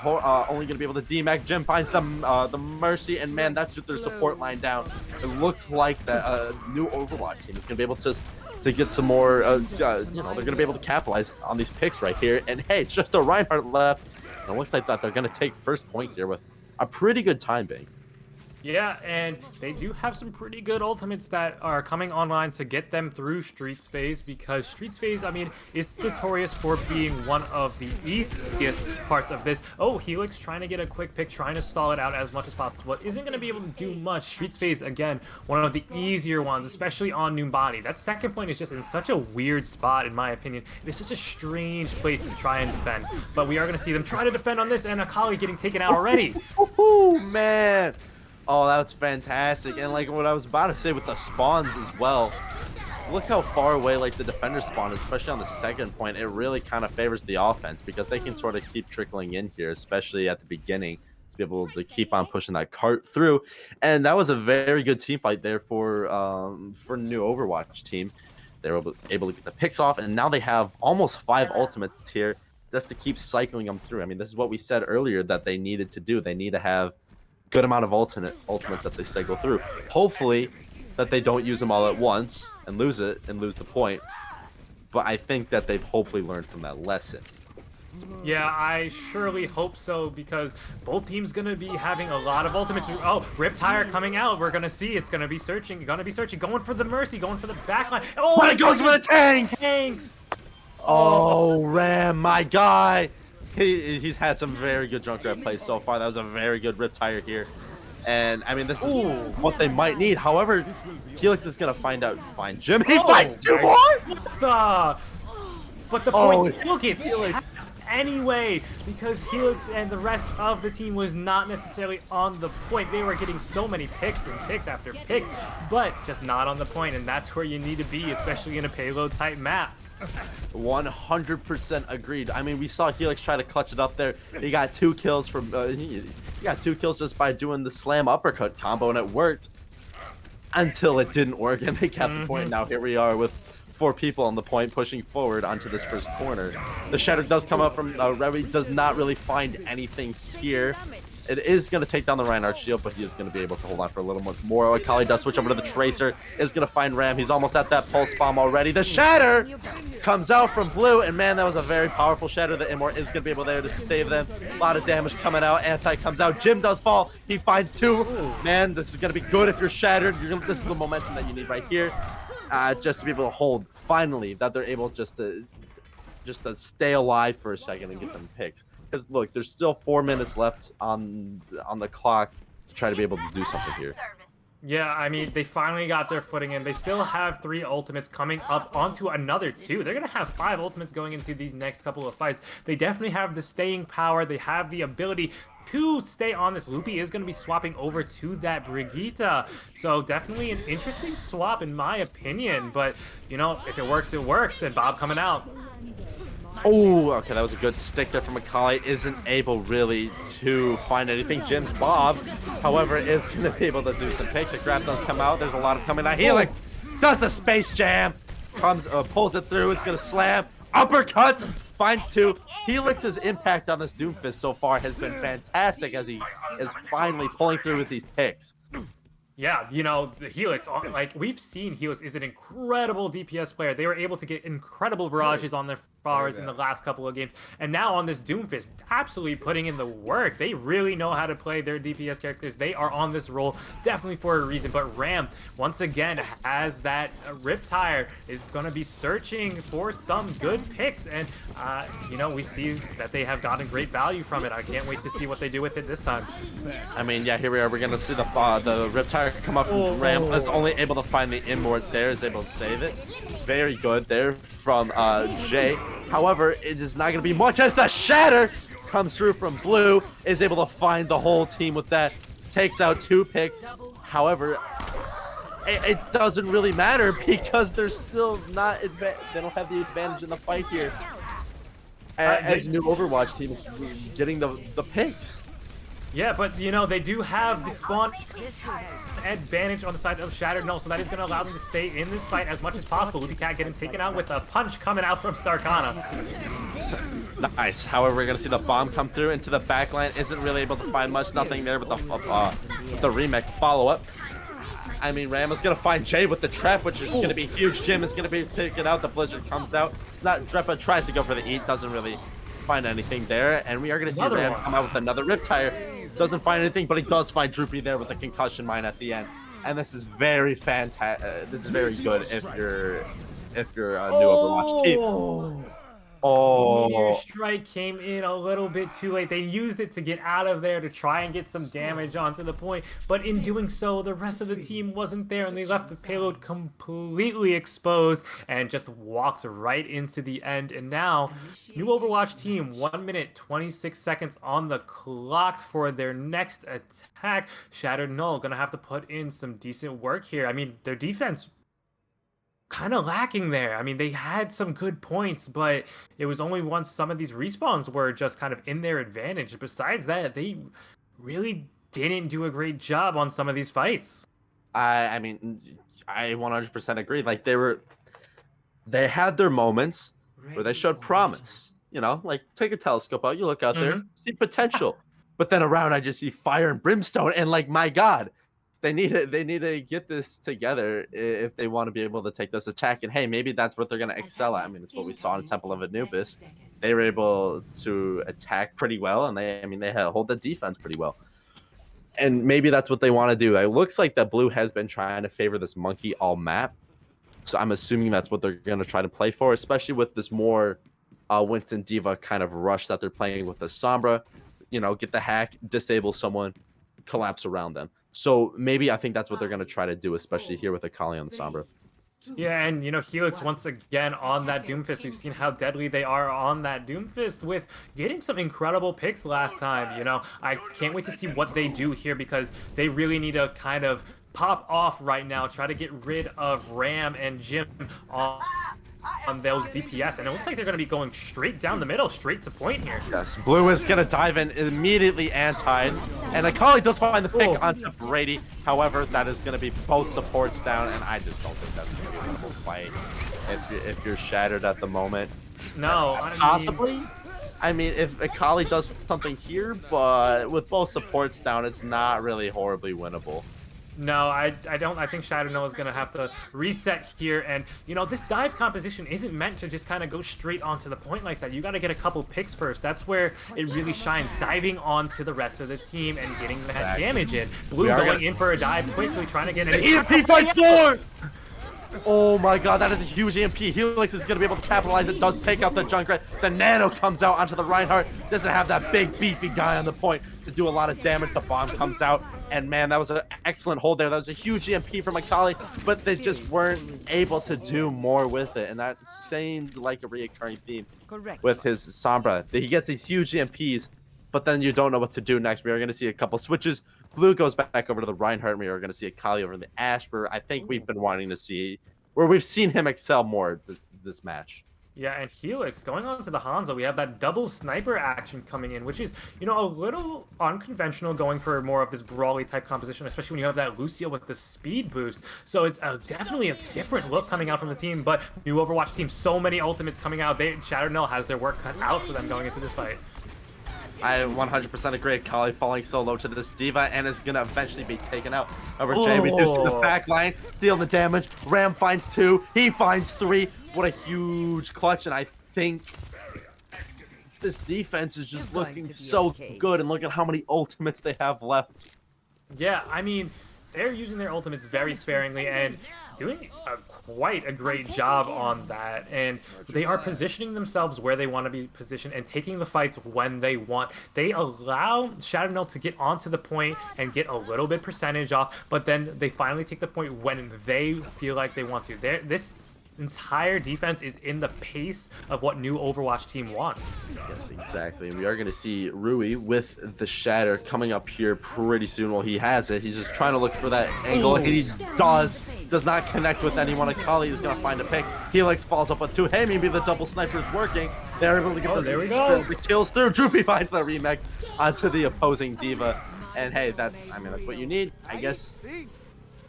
A: only going to be able to DMAC. Jim finds the Mercy, and man, that's just their support line down. It looks like the new Overwatch team is going to be able to get some more, you know, they're going to be able to capitalize on these picks right here. And hey, it's just the Reinhardt left. And it looks like that they're going to take first point here with a pretty good time bank.
B: Yeah, and they do have some pretty good ultimates that are coming online to get them through Streets phase, because Streets phase, I mean, is notorious for being one of the easiest parts of this. Oh, Helix trying to get a quick pick, trying to stall it out as much as possible. Isn't going to be able to do much. Streets phase, again, one of the easier ones, especially on Numbani. That second point is just in such a weird spot, in my opinion. It is such a strange place to try and defend. But we are going to see them try to defend on this, and Akali getting taken out already.
A: Oh, man. Oh, that's fantastic. And like what I was about to say with the spawns as well, look how far away like the defender spawn is, especially on the second point. It really kind of favors the offense, because they can sort of keep trickling in here, especially at the beginning, to be able to keep on pushing that cart through. And that was a very good team fight there for new Overwatch team. They were able to get the picks off, and now they have almost 5 ultimates here just to keep cycling them through. I mean, this is what we said earlier that they needed to do. They need to have good amount of ultimates that they cycle through. Hopefully that they don't use them all at once and lose the point. But I think that they've hopefully learned from that lesson.
B: Yeah, I surely hope so, because both teams gonna be having a lot of ultimates. Oh, Riptire coming out. We're gonna see it's gonna be searching, going for the Mercy, going for the backline. Oh,
A: but it goes for the tanks!
B: Tanks!
A: Oh, Ram, my guy. He's had some very good Junkrat plays so far. That was a very good Riptire here. And, I mean, this is what they might need. However, Helix is going to find Jim. He finds 2 more?
B: But the point still gets Helix anyway, because Helix and the rest of the team was not necessarily on the point. They were getting so many picks and picks after picks, but just not on the point, and that's where you need to be, especially in a payload-type map.
A: 100% agreed. I mean, we saw Helix try to clutch it up there. He got 2 kills from he got 2 kills just by doing the slam uppercut combo, and it worked until it didn't work, and they kept the point. Now here we are with 4 people on the point pushing forward onto this first corner. The Shatter does come up from REWI, does not really find anything here. It is going to take down the Reinhardt shield, but he is going to be able to hold on for a little much more. Akali does switch over to the Tracer, is going to find Ram. He's almost at that pulse bomb already. The Shatter comes out from Blue, and man, that was a very powerful Shatter. The Immort is going to be able there to save them. A lot of damage coming out. Anti comes out. Jim does fall. He finds 2. Man, this is going to be good if you're Shattered. This is the momentum that you need right here. Just to be able to hold, finally, that they're able just to just to stay alive for a second and get some picks. Because look, there's still 4 minutes left on the clock to try to be able to do something here.
B: Yeah, I mean, they finally got their footing in. They still have 3 ultimates coming up onto another 2. They're going to have 5 ultimates going into these next couple of fights. They definitely have the staying power. They have the ability to stay on this. Loopy is going to be swapping over to that Brigitte. So definitely an interesting swap in my opinion. But, you know, if it works, it works. And Bob coming out.
A: Oh, okay, that was a good stick there from Akali. Isn't able really to find anything. Jim's Bob, however, is going to be able to do some picks. The grab does come out. There's a lot of coming out. Helix does the space jam. Comes, pulls it through. It's going to slam. Uppercuts. Finds 2. Helix's impact on this Doomfist so far has been fantastic as he is finally pulling through with these picks.
B: Yeah, you know, the Helix, like, we've seen Helix is an incredible DPS player. They were able to get incredible barrages on their bars in the last couple of games. And now on this Doomfist, absolutely putting in the work. They really know how to play their DPS characters. They are on this role definitely for a reason. But Ram, once again, has that Riptire, is going to be searching for some good picks. And, you know, we see that they have gotten great value from it. I can't wait to see what they do with it this time.
A: I mean, yeah, here we are. We're going to see the Riptire come up from Ram. Is only able to find the Immort there. Is able to save it. Very good there from Jay. However, it is not going to be much as the Shatter comes through from Blue. Is able to find the whole team with that. Takes out 2 picks. However, it doesn't really matter because they're still not, they don't have the advantage in the fight here. As new Overwatch team is getting the picks.
B: Yeah, but, you know, they do have the spawn advantage on the side of Shattered Null, so that is going to allow them to stay in this fight as much as possible. LOOPYCAT getting taken out with a punch coming out from Starcana.
A: Nice. However, we're going to see the bomb come through into the backline. Isn't really able to find much. Nothing there with the remake follow-up. I mean, Ram is going to find Jay with the trap, which is going to be huge. Jim is going to be taken out. The Blizzard comes out. It's not Drepa tries to go for the eat. Doesn't really find anything there. And we are going to see Ram come out with another Riptire. Doesn't find anything, but he does find Droopy there with a concussion mine at the end. And this is very fantastic. This is very good if you're a new Overwatch team.
B: Meteor Strike came in a little bit too late. They used it to get out of there to try and get some damage onto the point, but in doing so, the rest of the team wasn't there, and they left the payload completely exposed and just walked right into the end. And now, new Overwatch team, 1 minute 26 seconds on the clock for their next attack. Shattered Null gonna have to put in some decent work here. I mean, their defense kind of lacking there. I mean, they had some good points, but it was only once some of these respawns were just kind of in their advantage. Besides that, they really didn't do a great job on some of these fights.
A: I mean, I 100% agree. Like, they had their moments where they showed promise. You know, like, take a telescope out, you look out there, see potential. But then around, I just see fire and brimstone, and like, my God. They need to get this together if they want to be able to take this attack. And hey, maybe that's what they're going to excel at. I mean, it's what we saw in Temple of Anubis. They were able to attack pretty well, and they hold the defense pretty well. And maybe that's what they want to do. It looks like that Blue has been trying to favor this monkey all map. So I'm assuming that's what they're going to try to play for, especially with this more Winston Diva kind of rush that they're playing with the Sombra. You know, get the hack, disable someone, collapse around them. So maybe I think that's what they're going to try to do, especially here with Akali on the Sombra.
B: Yeah, and, you know, Helix once again on that Doomfist. We've seen how deadly they are on that Doomfist with getting some incredible picks last time. You know, I can't wait to see what they do here because they really need to kind of pop off right now, try to get rid of Ram and Jim on those DPS, and it looks like they're going to be going straight down the middle, straight to point here.
A: Yes, Blue is going to dive in immediately anti, and Akali does find the pick onto Brady. However, that is going to be both supports down, and I just don't think that's going to be a winnable fight if you're shattered at the moment.
B: No,
A: possibly. I mean, if Akali does something here, but with both supports down, it's not really horribly winnable.
B: No, I don't. I think Shadow Null is going to have to reset here. And, you know, this dive composition isn't meant to just kind of go straight onto the point like that. You got to get a couple picks first. That's where it really shines, diving onto the rest of the team and getting that damage in. Blue going in for a dive quickly, trying to get an
A: EMP fights 4! Oh my god, that is a huge EMP. Helix is going to be able to capitalize. It does take out the Junkrat. The Nano comes out onto the Reinhardt. Doesn't have that big beefy guy on the point to do a lot of damage. The bomb comes out. And man, that was an excellent hold there. That was a huge EMP from Akali, but they just weren't able to do more with it. And that seemed like a reoccurring theme with his Sombra. He gets these huge EMPs, but then you don't know what to do next. We are going to see a couple switches. Blue goes back over to the Reinhardt. We are going to see Akali over in the Ashe, where I think we've been wanting to see, where we've seen him excel more this match.
B: Yeah, and Helix going on to the Hanzo, we have that double sniper action coming in, which is, you know, a little unconventional going for more of this brawly type composition, especially when you have that Lucio with the speed boost. So it's definitely a different look coming out from the team, but new Overwatch team, so many ultimates coming out. Shattered Null has their work cut out for them going into this fight.
A: I 100% agree. Akali falling so low to this D.Va and is going to eventually be taken out. Over Jay reducing the back line, stealing the damage. Ram finds 2. He finds 3. What a huge clutch. And I think this defense is just looking so good. And look at how many ultimates they have left.
B: Yeah, I mean, they're using their ultimates very sparingly and doing quite a great job on that, and they are positioning themselves where they want to be positioned and taking the fights when they want. They allow Shattered Null to get onto the point and get a little bit percentage off, but then they finally take the point when they feel like they want to. This entire defense is in the pace of what new Overwatch team wants.
A: Yes, exactly. And we are going to see REWI with the Shatter coming up here pretty soon. Well, he has it. He's just trying to look for that angle. And he does not connect with anyone. Akali is going to find a pick. Helix falls up with 2. Hey, maybe the double sniper is working. They're able to get the kills through. Droopy finds the remake onto the opposing D.Va. And hey, that's what you need. I guess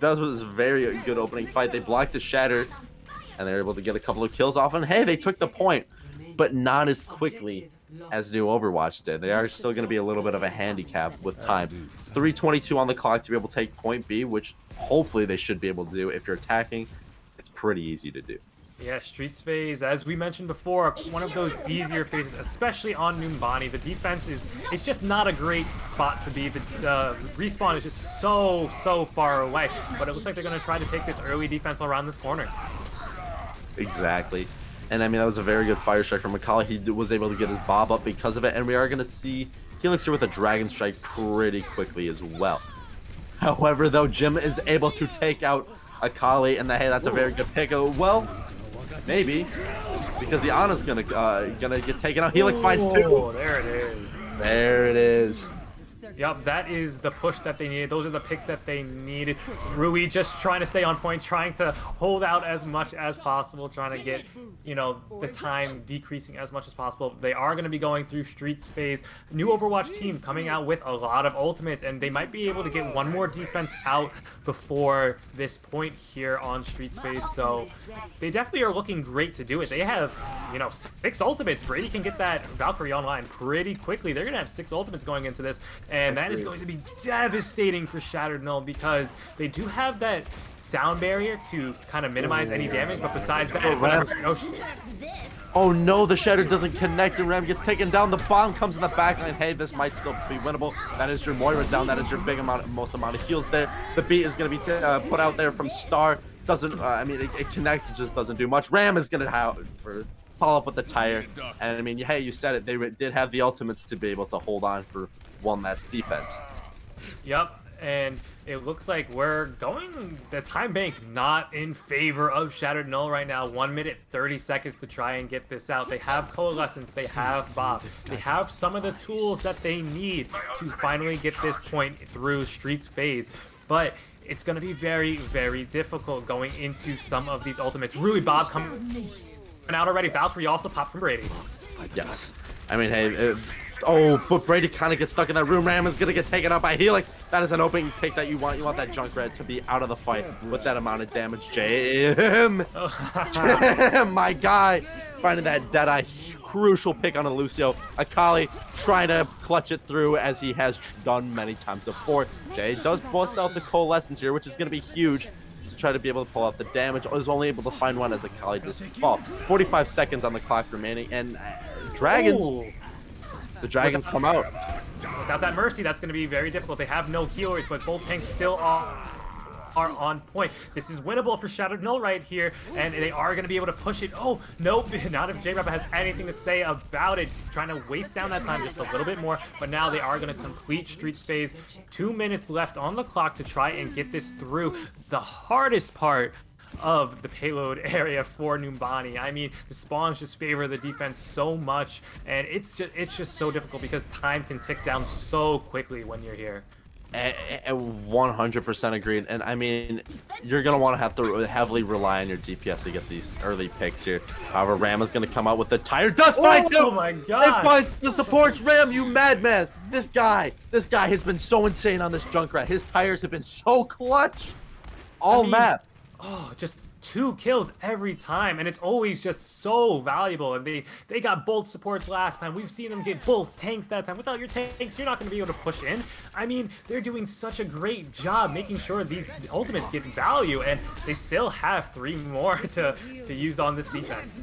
A: that was a very good opening fight. They blocked the Shatter, and they're able to get a couple of kills off. And hey, they took the point, but not as quickly as new Overwatch did. They are still going to be a little bit of a handicap with time. 3:22 on the clock to be able to take point B, which hopefully they should be able to do. If you're attacking, it's pretty easy to do.
B: Yeah, Streets phase, as we mentioned before, one of those easier phases, especially on Numbani. The defense it's just not a great spot to be. The respawn is just so far away, but it looks like they're going to try to take this early defense around this corner.
A: Exactly. And I mean, that was a very good fire strike from Akali. He was able to get his bob up because of it, and we are going to see Helix here with a dragon strike pretty quickly as well. However, though, Jim is able to take out Akali, and hey, that's a very good pick. Well, maybe, because the Ana's gonna get taken out. Helix finds 2.
B: There it is.
A: There it is.
B: Yep, that is the push that they needed. Those are the picks that they needed. REWI just trying to stay on point, trying to hold out as much as possible, trying to get, you know, the time decreasing as much as possible. They are going to be going through Streets phase. New Overwatch team coming out with a lot of ultimates, and they might be able to get one more defense out before this point here on Streets phase. So they definitely are looking great to do it. They have, you know, 6 ultimates. Brady can get that Valkyrie online pretty quickly. They're going to have 6 ultimates going into this, and that is going to be devastating for Shattered Null because they do have that sound barrier to kind of minimize any damage, but besides that,
A: oh no, the Shatter doesn't connect and Ram gets taken down. The bomb comes in the backline. Hey, this might still be winnable. That is your Moira down. That is your most amount of heals there. The beat is going to be put out there from Star. Doesn't, I mean, it connects, it just doesn't do much. Ram is going to follow up with the tire. And I mean, hey, you said it. They did have the ultimates to be able to hold on for one last defense.
B: Yep, and it looks like we're going the time bank not in favor of Shattered Null right now. 1 minute 30 seconds to try and get this out. They have Coalescence, they have Bob, they have some of the tools that they need to finally get this point through Streets phase, but it's going to be very difficult going into some of these ultimates. Really, Bob coming out already. Valkyrie also popped from Brady.
A: Yes, I mean, hey, oh, but Brady kind of gets stuck in that room. Ram is going to get taken out by Helix. That is an opening pick that you want. You want that Junkrat to be out of the fight with that amount of damage. Jim, my guy, finding that Deadeye. Crucial pick on a Lucio. Akali trying to clutch it through as he has done many times before. Jay does bust out the Coalescence here, which is going to be huge to try to be able to pull out the damage. I was only able to find one as Akali just fall. 45 seconds on the clock remaining, and Dragons. Ooh. The Dragons come out.
B: Without that Mercy, that's going to be very difficult. They have no healers, but both tanks still are. are on point. This is winnable for Shattered Null right here, and they are going to be able to push it. Oh, nope, not if JRappa has anything to say about it. Trying to waste down that time just a little bit more, but now they are going to complete Streets phase. 2 minutes left on the clock to try and get this through. The hardest part of the payload area for Numbani. I mean, the spawns just favor the defense so much, and it's just so difficult because time can tick down so quickly when you're here.
A: 100% agreed. And I mean, you're going to have to heavily rely on your DPS to get these early picks here. However, Ram is going to come out with the tire. Does find too!
B: Oh my god!
A: It finds the supports. Ram, you madman! This guy has been so insane on this Junkrat. His tires have been so clutch. All map.
B: Oh, just 2 kills every time, and it's always just so valuable. And they got both supports last time. We've seen them get both tanks that time. Without your tanks, you're not going to be able to push in. I mean, they're doing such a great job making sure these ultimates get value, and they still have 3 more to use on this defense.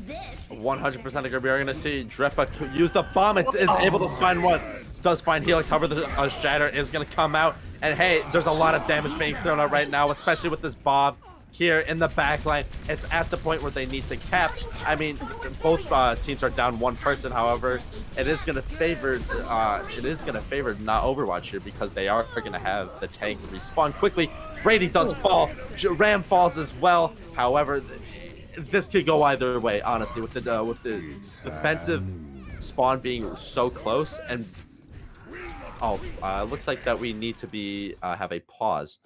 A: 100% agree. We are going to see Drepa use the bomb. It is able to find one. Does find Helix. However, the Shatter is going to come out. And hey, there's a lot of damage being thrown out right now, especially with this bomb here in the backline. It's at the point where they need to cap. I mean, both teams are down 1 person. However, it is going to favor not Overwatch here because they are going to have the tank respawn quickly. Brady does fall. Ram falls as well. However, this could go either way, honestly, with the defensive spawn being so close. And looks like that we need to have a pause.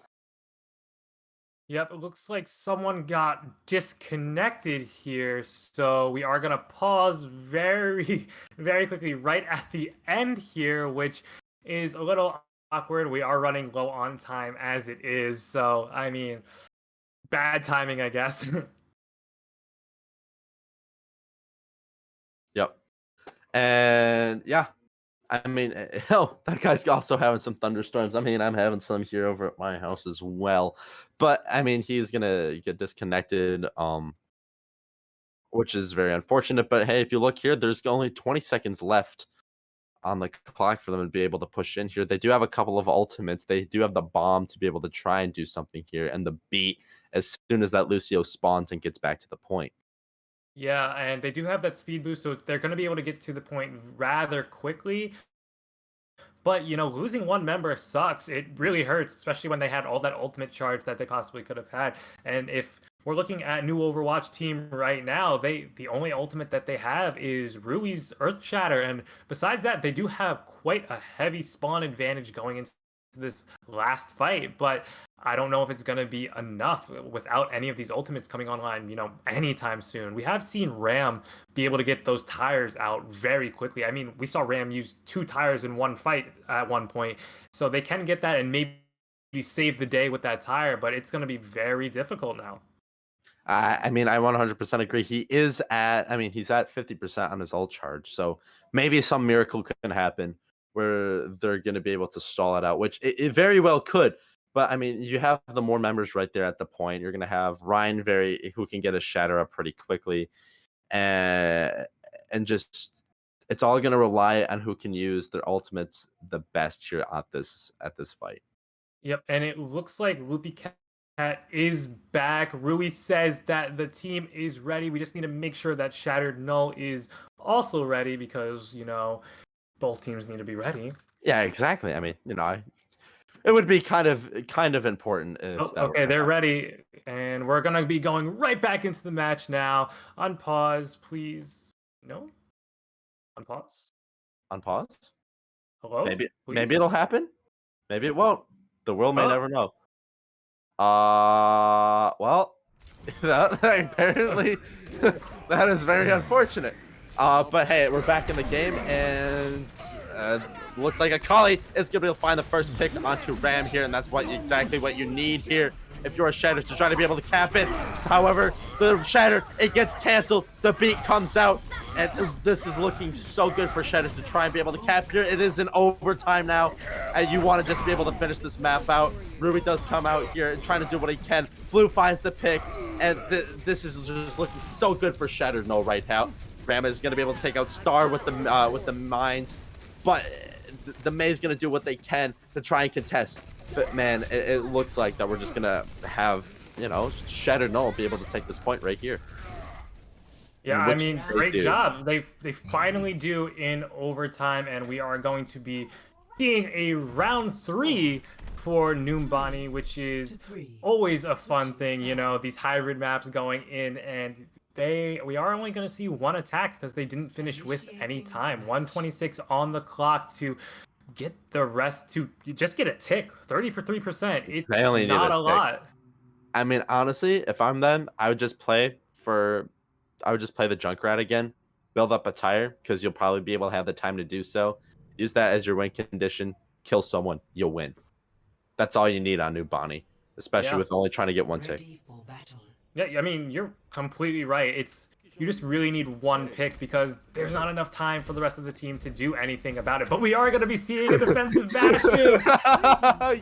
B: Yep, it looks like someone got disconnected here, so we are gonna pause very, very quickly right at the end here, which is a little awkward. We are running low on time as it is, so I mean, bad timing, I guess.
A: Yep. And yeah, I mean, hell, that guy's also having some thunderstorms. I mean, I'm having some here over at my house as well. But I mean, he's gonna get disconnected, which is very unfortunate. But hey, if you look here, there's only 20 seconds left on the clock for them to be able to push in here. They do have a couple of ultimates. They do have the bomb to be able to try and do something here, and the beat as soon as that Lucio spawns and gets back to the point.
B: Yeah, and they do have that speed boost, so they're going to be able to get to the point rather quickly. But, you know, losing 1 member sucks. It really hurts, especially when they had all that ultimate charge that they possibly could have had. And if we're looking at new Overwatch team right now, the only ultimate that they have is REWI's Earth Shatter. And besides that, they do have quite a heavy spawn advantage going into this last fight, but I don't know if it's going to be enough without any of these ultimates coming online, you know, anytime soon. We have seen Ram be able to get those tires out very quickly. I mean, we saw Ram use 2 tires in 1 fight at one point, so they can get that and maybe save the day with that tire, but it's going to be very difficult now.
A: I mean, I 100% agree. He's at 50% on his ult charge, so maybe some miracle can happen where they're going to be able to stall it out, which it very well could. But I mean, you have the more members right there at the point. You're going to have Ryan who can get a shatter up pretty quickly, and just it's all going to rely on who can use their ultimates the best here at this fight.
B: Yep, and it looks like LOOPYCAT is back. REWI says that the team is ready. We just need to make sure that Shattered Null is also ready because, you know, both teams need to be ready.
A: Yeah, exactly. I mean, you know, it would be kind of important if
B: okay, they're ready, and we're gonna be going right back into the match now. Unpause, please. No? Unpause?
A: Unpause?
B: Hello?
A: Maybe it'll happen. Maybe it won't. The world may never know. Well, apparently that is very unfortunate. But hey, we're back in the game, and looks like Akali is going to be able to find the first pick onto Ram here, and that's exactly what you need here if you're a Shatter to try to be able to cap it. However, the Shatter, it gets canceled, the beat comes out, and this is looking so good for Shatter to try and be able to cap here. It is in overtime now, and you want to just be able to finish this map out. REWI does come out here and trying to do what he can. Blue finds the pick, and this is just looking so good for Shatter Null right now. Ram is going to be able to take out Star with the mines, but the May is going to do what they can to try and contest. But man, it looks like that we're just gonna have, you know, Shattered Null be able to take this point right here.
B: Yeah, I
A: Which
B: mean,
A: they
B: great
A: do.
B: job. They finally do in overtime, and we are going to be seeing a round 3 for Noombani, which is always a fun thing. You know, these hybrid maps going in, and we are only going to see one attack because they didn't finish with any time. 126 on the clock to get the rest to just get a tick. 33%. It's
A: They only need
B: not
A: a
B: a
A: tick.
B: lot.
A: I mean, honestly, if I'm them, I would just play the Junkrat again, build up a tire, because you'll probably be able to have the time to do so. Use that as your win condition, kill someone, you'll win. That's all you need on Numbani, especially
B: Yeah.
A: with only trying to get one tick.
B: Yeah, I mean, you're completely right. You just really need one pick because there's not enough time for the rest of the team to do anything about it. But we are going to be seeing a defensive Bastion.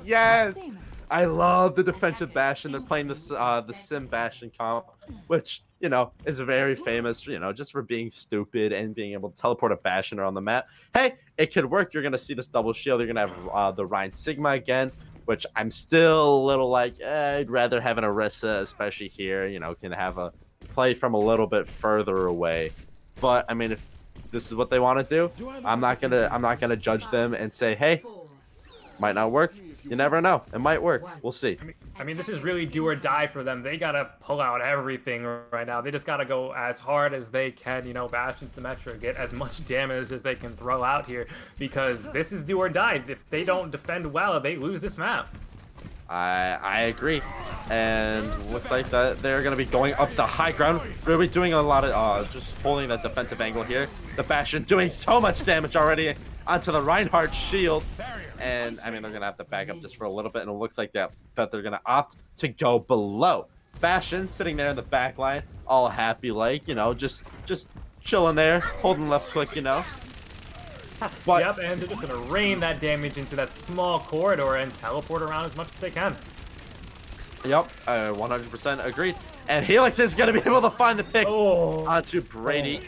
A: Yes, I love the defensive Bastion. They're playing the Sim Bastion comp, which, you know, is very famous, you know, just for being stupid and being able to teleport a Bastion around the map. Hey, it could work. You're going to see this double shield. You're going to have the Ryan Sigma again, which I'm still a little like, I'd rather have an Orisa, especially here, you know, can have a play from a little bit further away. But I mean, if this is what they want to do, I'm not gonna judge them and say, hey, might not work. You never know. It might work. We'll see.
B: I mean, this is really do or die for them. They gotta pull out everything right now. They just gotta go as hard as they can, you know, Bastion Symmetra, get as much damage as they can throw out here, because this is do or die. If they don't defend well, they lose this map.
A: I agree, and looks like that they're gonna be going up the high ground. Really doing a lot of just holding that defensive angle here. The Bastion doing so much damage already onto the Reinhardt shield. And I mean, they're gonna have to back up just for a little bit, and it looks like that they're gonna opt to go below. Bastion sitting there in the back line, all happy, like, you know, just chilling there, holding left click, you know. But
B: yep, and they're just gonna rain that damage into that small corridor and teleport around as much as they can.
A: Yep, 100% agreed. And Helix is gonna be able to find the pick onto Brady,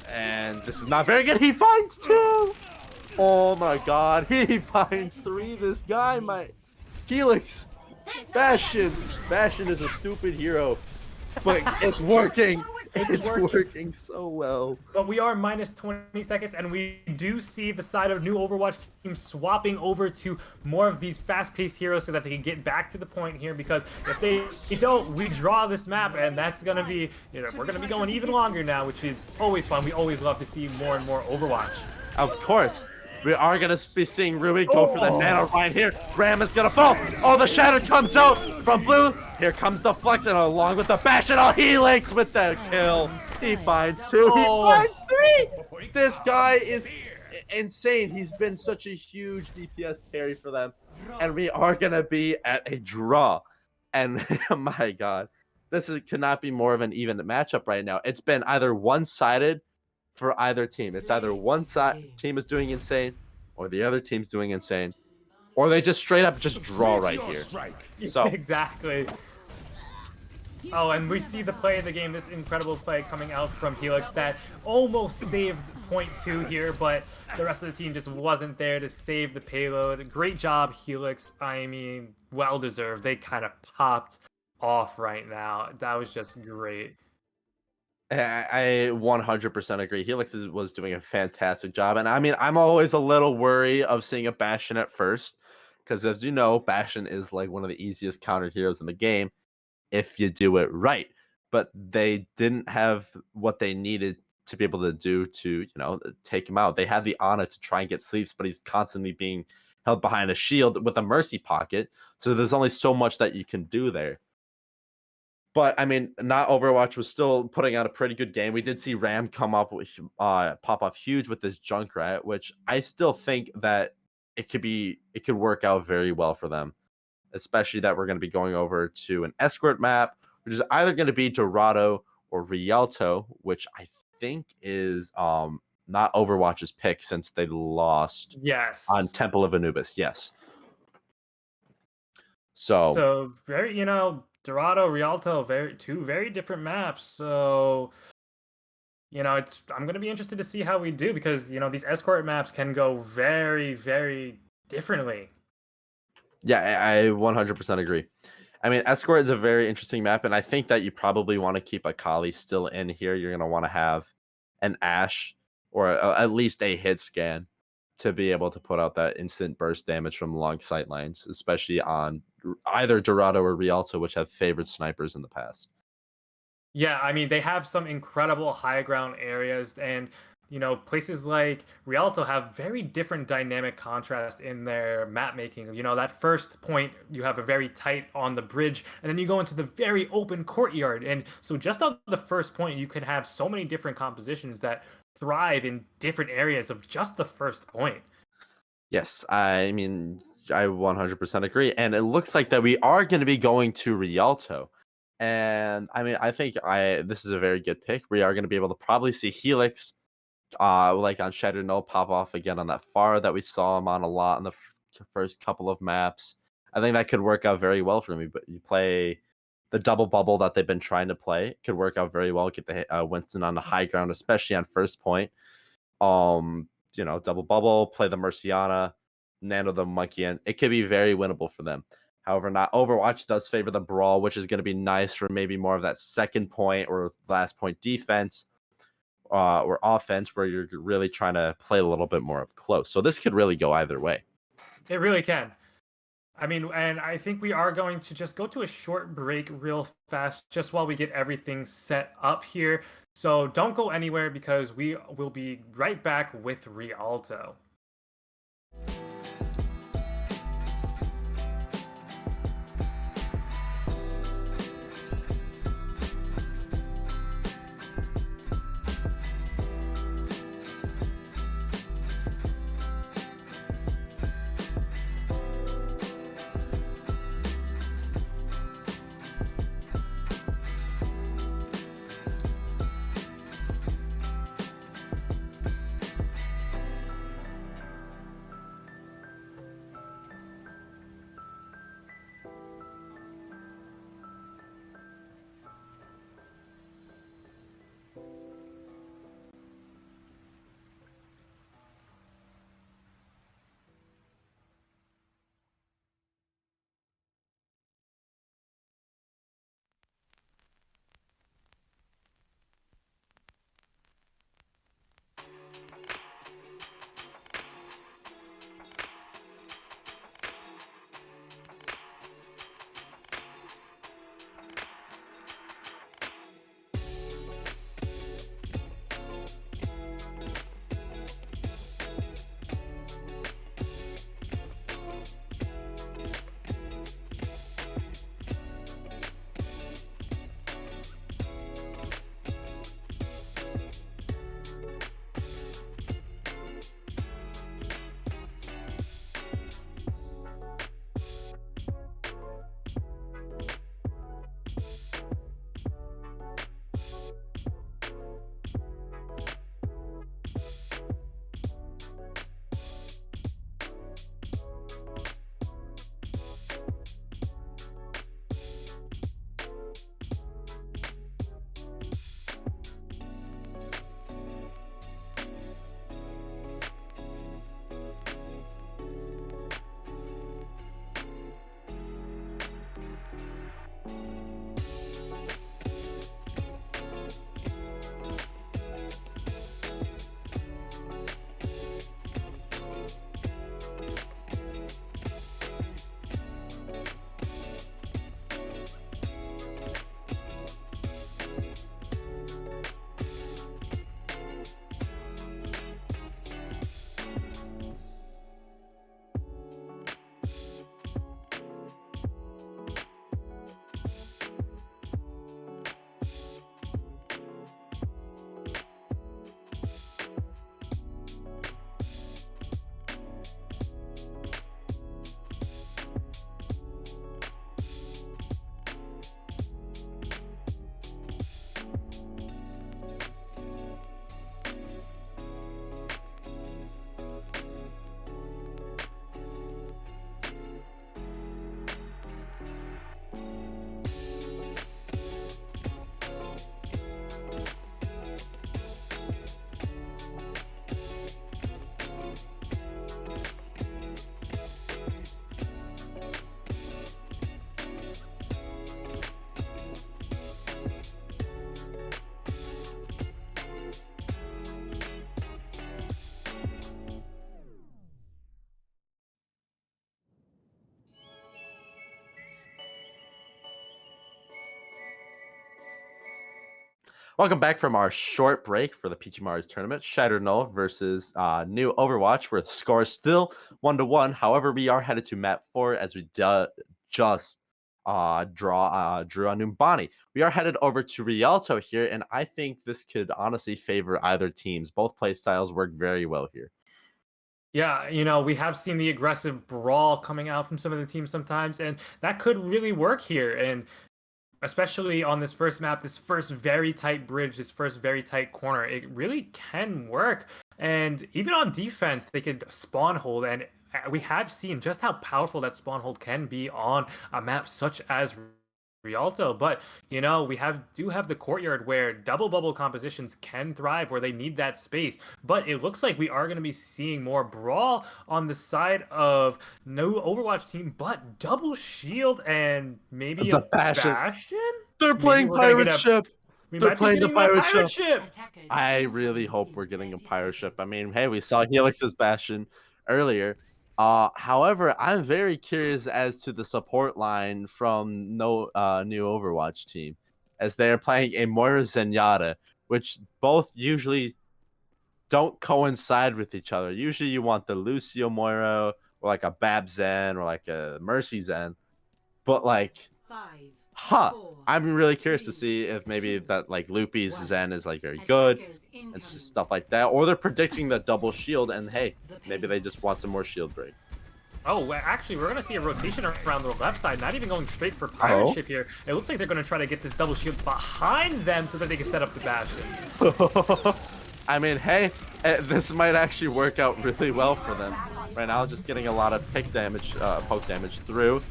A: and this is not very good. He finds 2. Oh my god, he finds 3. This guy, my Helix, Bastion is a stupid hero, but it's working. It's working so well.
B: But we are minus 20 seconds, and we do see the side of new Overwatch team swapping over to more of these fast-paced heroes so that they can get back to the point here, because if they don't, we draw this map, and that's going to be, you know, we're going to be going even longer now, which is always fun. We always love to see more and more Overwatch.
A: Of course. We are going to be seeing REWI go for the nano right here. Ram is going to fall. Oh, the shadow comes out from blue. Here comes the flex, and along with the Bastion. Oh, Helix with the kill. He finds 2. He finds 3. This guy is insane. He's been such a huge DPS carry for them. And we are going to be at a draw. And my God, cannot be more of an even matchup right now. It's been either one-sided for either team. It's either one team is doing insane, or the other team's doing insane, or they just straight up just draw right here. So
B: exactly. Oh, and we see the play of the game, this incredible play coming out from Helix that almost saved point 2 here, but the rest of the team just wasn't there to save the payload. Great job, Helix. I mean, well deserved. They kind of popped off right now. That was just great.
A: I 100% agree. Helix was doing a fantastic job, and I mean, I'm always a little worried of seeing a Bastion at first, because as you know, Bastion is like one of the easiest countered heroes in the game if you do it right. But they didn't have what they needed to be able to do to, you know, take him out. They had the Ana to try and get sleeps, but he's constantly being held behind a shield with a mercy pocket, so there's only so much that you can do there. But I mean, not Overwatch was still putting out a pretty good game. We did see Ram come up with pop off huge with this Junkrat, which I still think that it could work out very well for them, especially that we're going to be going over to an escort map, which is either going to be Dorado or Rialto, which I think is not Overwatch's pick since they lost on Temple of Anubis. Yes.
B: So very, you know, Dorado, Rialto, two very different maps. So, you know, I'm going to be interested to see how we do, because, you know, these escort maps can go very, very differently.
A: Yeah, I 100% agree. I mean, Escort is a very interesting map, and I think that you probably want to keep Akali still in here. You're going to want to have an Ashe or at least a hit scan to be able to put out that instant burst damage from long sight lines, especially on either Dorado or Rialto, which have favored snipers in the past.
B: Yeah, I mean, they have some incredible high ground areas, and places like Rialto have very different dynamic contrast in their map making. That first point, you have a very tight on the bridge, and then you go into the very open courtyard. And so, just on the first point, you can have so many different compositions that thrive in different areas of just the first point.
A: Yes, I mean, I 100% agree. And it looks like that we are going to be going to Rialto. And I mean, I think this is a very good pick. We are going to be able to probably see Helix, like on Shattered Null, pop off again on that far that we saw him on a lot in the first couple of maps. I think that could work out very well for me. But you play the double bubble that they've been trying to play, it could work out very well. Get the Winston on the high ground, especially on first point. Double bubble, play the Merciana, nano the monkey, and it could be very winnable for them. However, not Overwatch does favor the brawl, which is going to be nice for maybe more of that second point or last point defense or offense where you're really trying to play a little bit more up close. So this could really go either way.
B: It really can. I mean, and I think we are going to just go to a short break real fast just while we get everything set up here. So don't go anywhere because we will be right back with Rialto.
A: Welcome back from our short break for the Peachimari's tournament. Shattered Null versus new Overwatch, where the score is still 1-1. However, we are headed to map 4 as we just drew on Numbani. We are headed over to Rialto here, and I think this could honestly favor either teams. Both play styles work very well here.
B: Yeah, we have seen the aggressive brawl coming out from some of the teams sometimes, and that could really work here. And especially on this first map, this first very tight bridge, this first very tight corner, it really can work. And even on defense, they could spawn hold, and we have seen just how powerful that spawn hold can be on a map such as Rialto. But we do have the courtyard where double bubble compositions can thrive, where they need that space. But it looks like we are going to be seeing more brawl on the side of no Overwatch team, but double shield and maybe
A: The
B: a
A: Bastion. They're
B: Maybe
A: playing
B: we're gonna
A: pirate
B: get
A: ship.
B: We
A: They're
B: might be
A: playing the
B: getting that
A: pirate
B: ship.
A: I really hope we're getting a pirate ship. I mean, hey, we saw Helix's Bastion earlier. However, I'm very curious as to the support line from new Overwatch team, as they are playing a Moira Zenyatta, which both usually don't coincide with each other. Usually, you want the Lucio Moira or like a Bab Zen or like a Mercy Zen, but like, I'm really curious to see if maybe that like Loopy's Zen is like very good and stuff like that, or they're predicting the double shield, and hey, maybe they just want some more shield break.
B: Oh, well, actually, we're going to see a rotation around the left side, not even going straight for pirate ship here. It looks like they're going to try to get this double shield behind them so that they can set up the Bastion.
A: I mean, hey, this might actually work out really well for them. Right now, just getting a lot of poke damage through.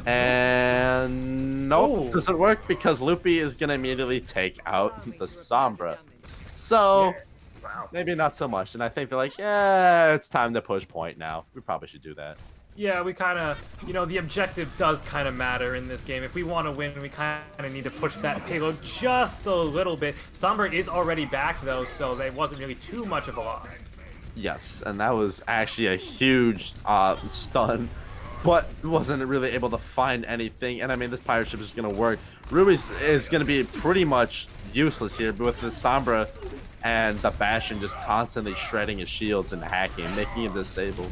A: And nope, doesn't work because Loopy is going to immediately take out the Sombra. So, maybe not so much. And I think they're like, yeah, it's time to push point now. We probably should do that.
B: Yeah, we kind of, the objective does kind of matter in this game. If we want to win, we kind of need to push that payload just a little bit. Sombra is already back, though, so it wasn't really too much of a loss.
A: Yes, and that was actually a huge stun, but wasn't really able to find anything. And I mean, this pirate ship is going to work. REWI is going to be pretty much useless here, but with the Sombra and the Bastion just constantly shredding his shields and hacking, making him disabled.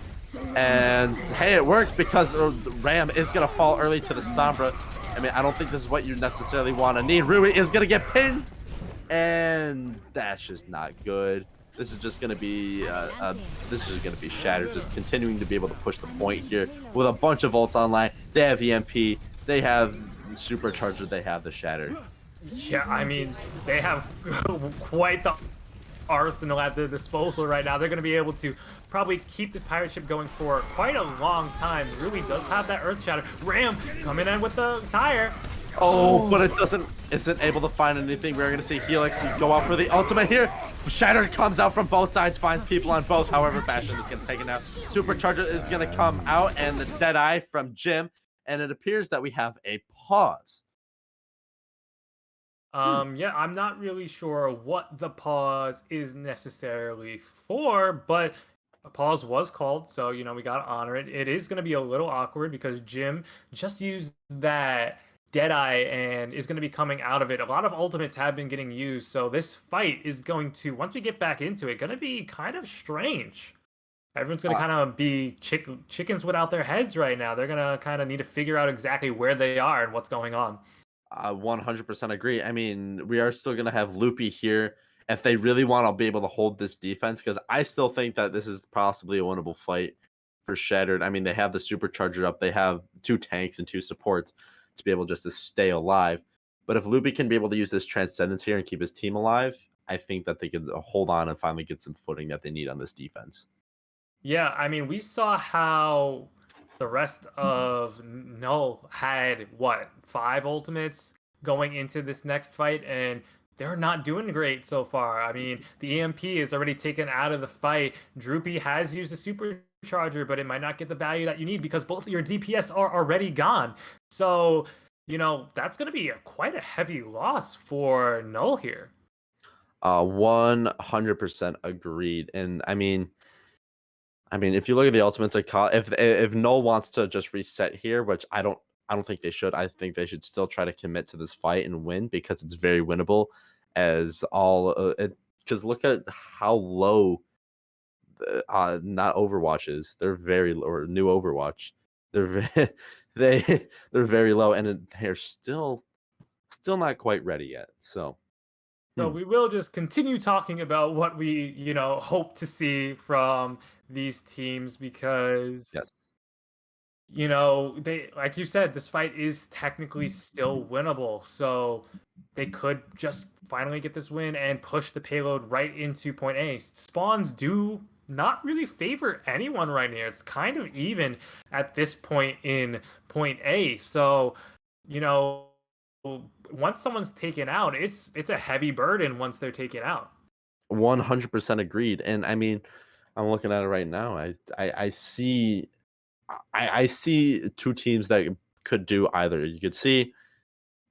A: And hey, it works because Ram is going to fall early to the Sombra. I mean, I don't think this is what you necessarily want to need. REWI is going to get pinned, and that's just not good. This is just going to be Shattered, just continuing to be able to push the point here with a bunch of ults online. They have EMP, they have the Supercharger, they have the Shattered.
B: Yeah, I mean, they have quite the arsenal at their disposal right now. They're going to be able to probably keep this pirate ship going for quite a long time. REWI does have that Earth Shatter. Ram coming in with the tire.
A: Oh, but it isn't able to find anything. We're going to see Helix go out for the ultimate here. Shattered comes out from both sides, finds people on both. However, Bastion is going to take it out. Supercharger is going to come out, and the Deadeye from Jim. And it appears that we have a pause.
B: Yeah, I'm not really sure what the pause is necessarily for, but a pause was called, so we gotta honor it. It is gonna be a little awkward because Jim just used that Deadeye and is gonna be coming out of it. A lot of ultimates have been getting used, so this fight is going to, once we get back into it, gonna be kind of strange. Everyone's gonna kind of be chickens without their heads right now. They're gonna kind of need to figure out exactly where they are and what's going on.
A: 100% agree. I mean, we are still going to have Loopy here if they really want to be able to hold this defense, because I still think that this is possibly a winnable fight for Shattered. I mean, they have the Supercharger up. They have 2 tanks and 2 supports to be able just to stay alive. But if Loopy can be able to use this Transcendence here and keep his team alive, I think that they could hold on and finally get some footing that they need on this defense.
B: Yeah, I mean, we saw how the rest of Null had, 5 ultimates going into this next fight, and they're not doing great so far. I mean, the EMP is already taken out of the fight. Droopy has used a Supercharger, but it might not get the value that you need because both of your DPS are already gone. So, that's going to be quite a heavy loss for Null here.
A: 100% agreed. And I mean, if you look at the ultimates, like if Null wants to just reset here, which I don't think they should. I think they should still try to commit to this fight and win because it's very winnable. as all because look at how low not Overwatch is. They're very low, or new Overwatch. They're they're very low, and they're still not quite ready yet. So
B: So we will just continue talking about what we, hope to see from these teams because,
A: yes,
B: they, like you said, this fight is technically still winnable. So they could just finally get this win and push the payload right into point A. Spawns do not really favor anyone right now. It's kind of even at this point in point A. So, you know, once someone's taken out, it's a heavy burden once they're taken out.
A: 100% agreed. And I mean, I'm looking at it right now. I see I see two teams that could do either. You could see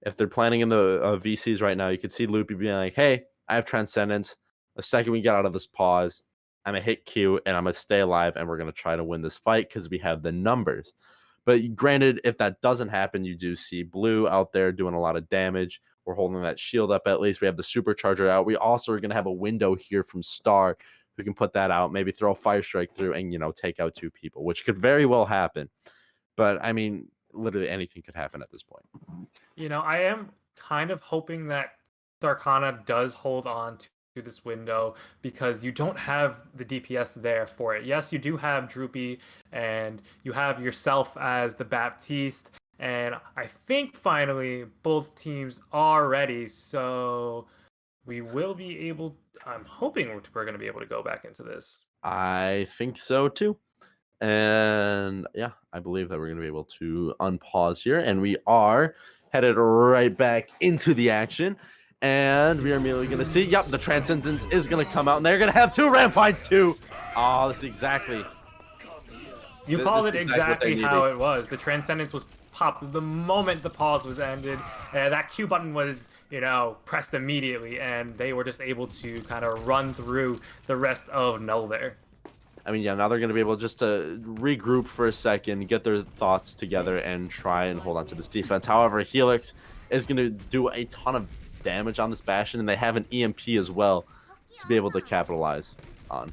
A: if they're planning in the VCs right now, you could see Loopy being like, "Hey, I have Transcendence. The second we get out of this pause, I'm gonna hit Q and I'm gonna stay alive, and we're gonna try to win this fight because we have the numbers." But granted, if that doesn't happen, you do see Blue out there doing a lot of damage. We're holding that shield up at least. We have the supercharger out. We also are gonna have a window here from Star who can put that out, maybe throw a fire strike through and take out two people, which could very well happen. But I mean, literally anything could happen at this point.
B: I am kind of hoping that Starcana does hold on to this window because you don't have the DPS there for it. Yes, you do have Droopy and you have yourself as the Baptiste. And I think finally both teams are ready. So we will be able, I'm hoping we're going to be able to go back into this.
A: I think so too. And yeah, I believe that we're going to be able to unpause here. And we are headed right back into the action. And we are immediately going to see, yep, the Transcendence is going to come out. And they're going to have two ramp fights too. Oh, this is exactly.
B: You called it exactly how it was. The Transcendence was popped the moment the pause was ended. That Q button was, pressed immediately. And they were just able to kind of run through the rest of Null there.
A: I mean, yeah, now they're going to be able just to regroup for a second, get their thoughts together, and try and hold on to this defense. However, Helix is going to do a ton of damage on this Bastion, and they have an EMP as well to be able to capitalize on.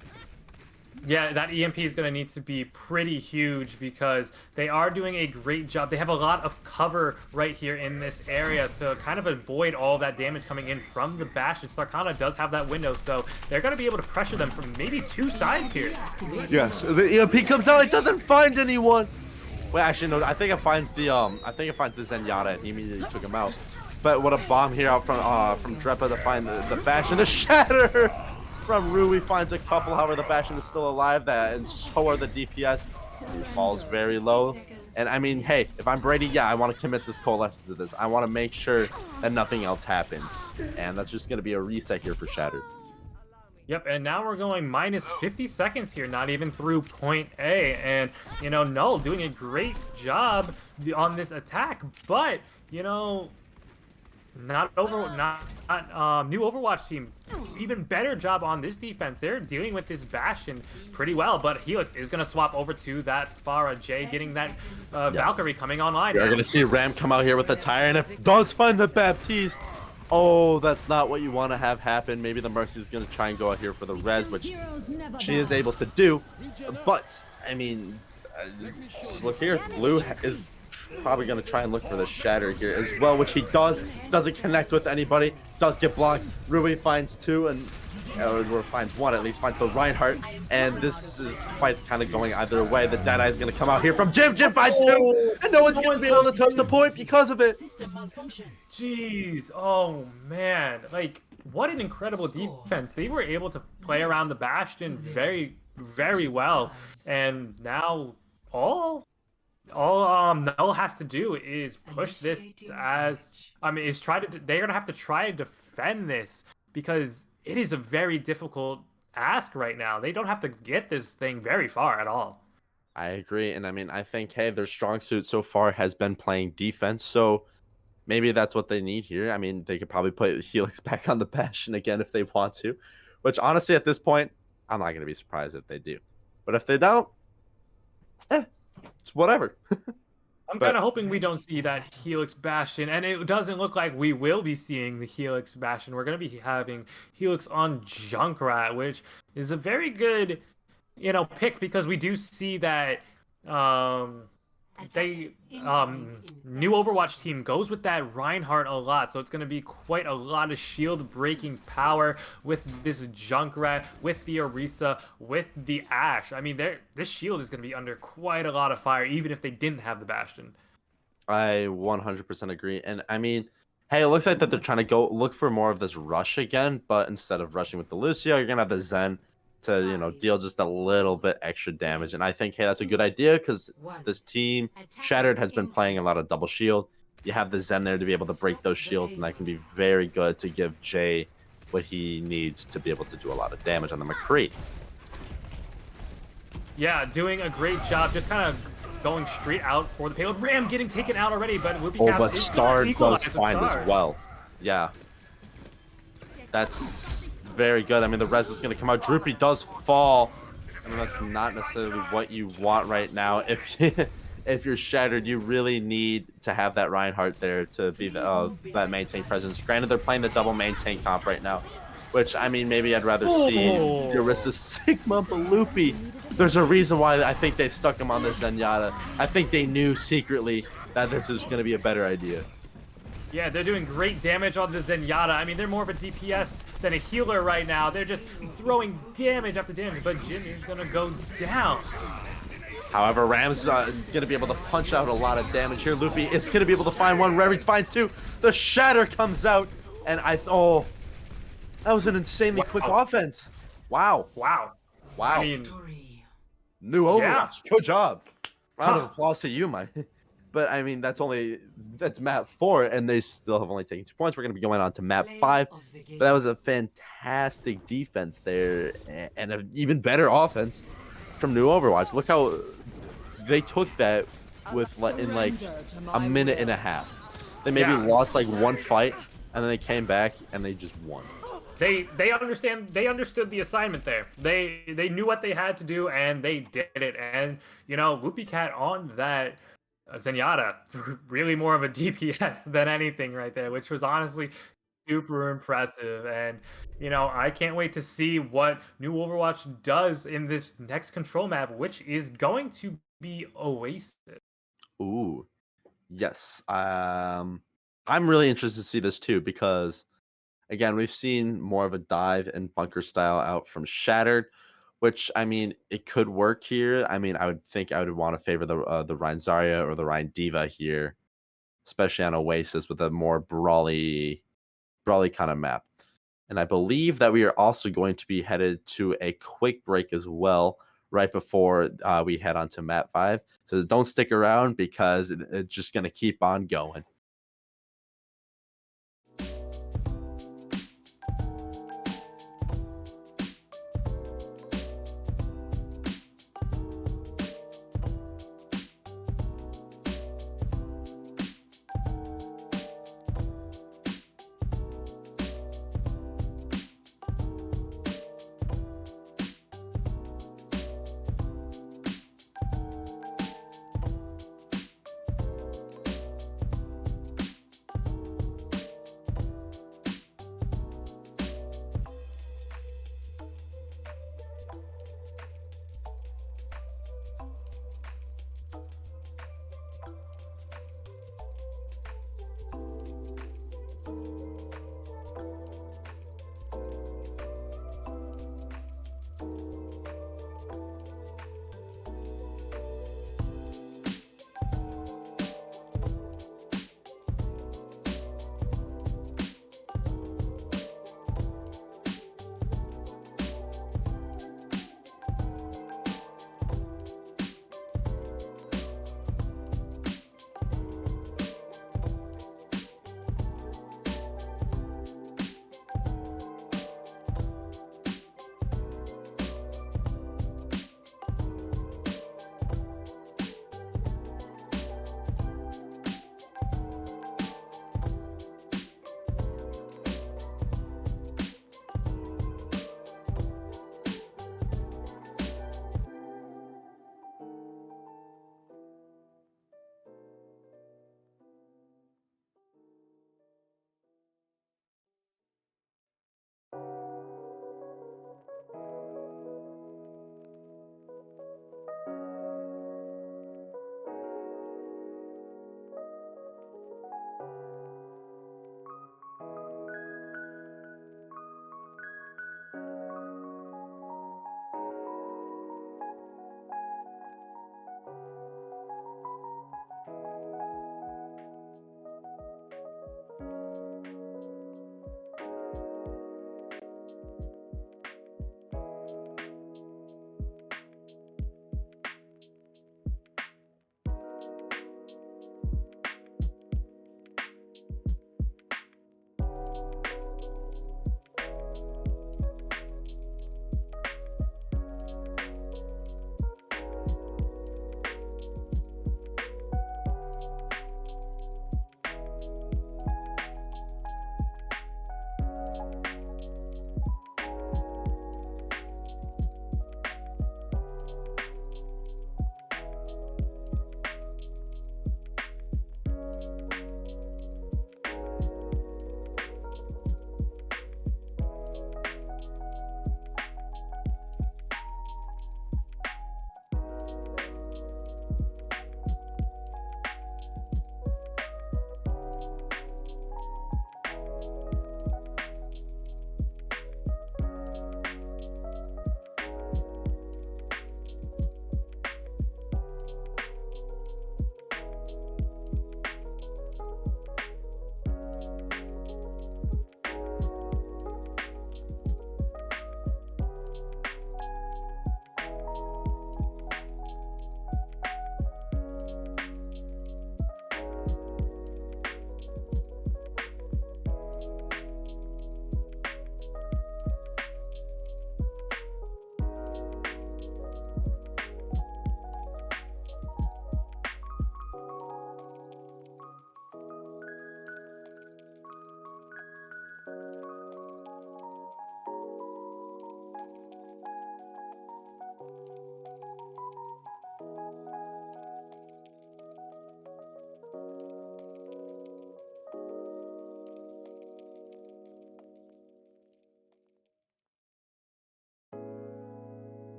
B: Yeah, that EMP is going to need to be pretty huge because they are doing a great job. They have a lot of cover right here in this area to kind of avoid all that damage coming in from the Bastion. Starcana does have that window, so they're going to be able to pressure them from maybe two sides here.
A: Yes, the EMP comes out. It doesn't find anyone. Wait, actually, no. I think it finds the Zenyatta, and he immediately took him out. But what a bomb here out from Drepa to find the Bastion. The Shatter from REWI finds a couple. However, the Bastion is still alive, and so are the DPS. He falls very low. And I mean, hey, if I'm Brady, yeah, I want to commit this Coalescence to this. I want to make sure that nothing else happens. And that's just going to be a reset here for Shattered.
B: Yep, and now we're going minus 50 seconds here, not even through point A. And, Null doing a great job on this attack, but, not new Overwatch team, even better job on this defense. They're dealing with this Bastion pretty well, but Helix is going to swap over to that Pharah. Jay getting that Valkyrie coming online.
A: We're going to see Ram come out here with a tire, and if it does find the Baptiste, oh, that's not what you want to have happen. Maybe the Mercy is going to try and go out here for the res, which she is able to do. But, I mean, look here, Blue is probably going to try and look for the Shatter here as well, which he does. Doesn't connect with anybody. Does get blocked. REWI finds two, or finds one at least. Finds the Reinhardt, and this fight's kind of going either way. The Deadeye is going to come out here from Jim. Jim finds two, and no one's going to be able to touch the point because of it.
B: Jeez, oh man, like what an incredible defense. They were able to play around the Bastion very, very well, and now all Null has to do is push this they're gonna have to try to defend this because it is a very difficult ask right now. They don't have to get this thing very far at all.
A: I agree, and I mean, I think, hey, their strong suit so far has been playing defense, so maybe that's what they need here. I mean, they could probably put Helix back on the Bastion again if they want to, which honestly, at this point, I'm not gonna be surprised if they do. But if they don't, it's whatever.
B: I'm
A: But-
B: kind of hoping we don't see that Helix Bastion, and it doesn't look like we will be seeing the Helix Bastion. We're going to be having Helix on Junkrat, which is a very good, pick because we do see that they new Overwatch team goes with that Reinhardt a lot, so it's going to be quite a lot of shield breaking power with this Junkrat, with the Orisa, with the Ashe. I mean, this shield is going to be under quite a lot of fire, even if they didn't have the Bastion.
A: I 100% agree. And I mean, hey, it looks like that they're trying to go look for more of this rush again, but instead of rushing with the Lucio, you're gonna have the Zen to deal just a little bit extra damage. And I think, hey, that's a good idea because this team Shattered has been playing a lot of double shield. You have the Zen there to be able to break those shields, and that can be very good to give Jay what he needs to be able to do a lot of damage on the McCree.
B: Yeah, doing a great job, just kind of going straight out for the payload. Ram getting taken out already, but LOOPYCAT
A: But
B: is
A: Star
B: gonna equalize
A: does
B: with
A: find
B: Star.
A: as well. Yeah. That's very good. I mean, the res is going to come out. Droopy does fall. I mean, that's not necessarily what you want right now. If you're Shattered, you really need to have that Reinhardt there to be that main tank presence. Granted, they're playing the double main tank comp right now, which, I mean, maybe I'd rather see Orisa Sigma but Loopy. There's a reason why I think they stuck him on this Zenyatta. I think they knew secretly that this is going to be a better idea.
B: Yeah, they're doing great damage on the Zenyatta. I mean, they're more of a DPS than a healer right now. They're just throwing damage after damage, but Jimmy's gonna go down.
A: However, Ram's going to be able to punch out a lot of damage here. Loopy is going to be able to find one. Rary finds two. The Shatter comes out, and that was an insanely quick offense. Wow.
B: Wow.
A: Wow.
B: I mean,
A: New Overwatch.
B: Yeah.
A: Good job. Round of applause to you, Mike. But I mean, that's map 4, and they still have only taken 2 points. We're going to be going on to map 5. But that was a fantastic defense there, and an even better offense from New Overwatch. Look how they took that in like a minute and a half. They maybe lost like one fight, and then they came back and they just won.
B: They understood the assignment there. They knew what they had to do, and they did it. And LOOPYCAT on that Zenyatta, really more of a DPS than anything right there, which was honestly super impressive. And I can't wait to see what New Overwatch does in this next control map, which is going to be Oasis.
A: Ooh, yes. I'm really interested to see this too because, again, we've seen more of a dive and bunker style out from Shattered, which, I mean, it could work here. I mean, I would think I would want to favor the Rein Zarya or the Rein Diva here, especially on Oasis with a more brawly kind of map. And I believe that we are also going to be headed to a quick break as well right before we head on to map 5. So don't stick around because it's just going to keep on going.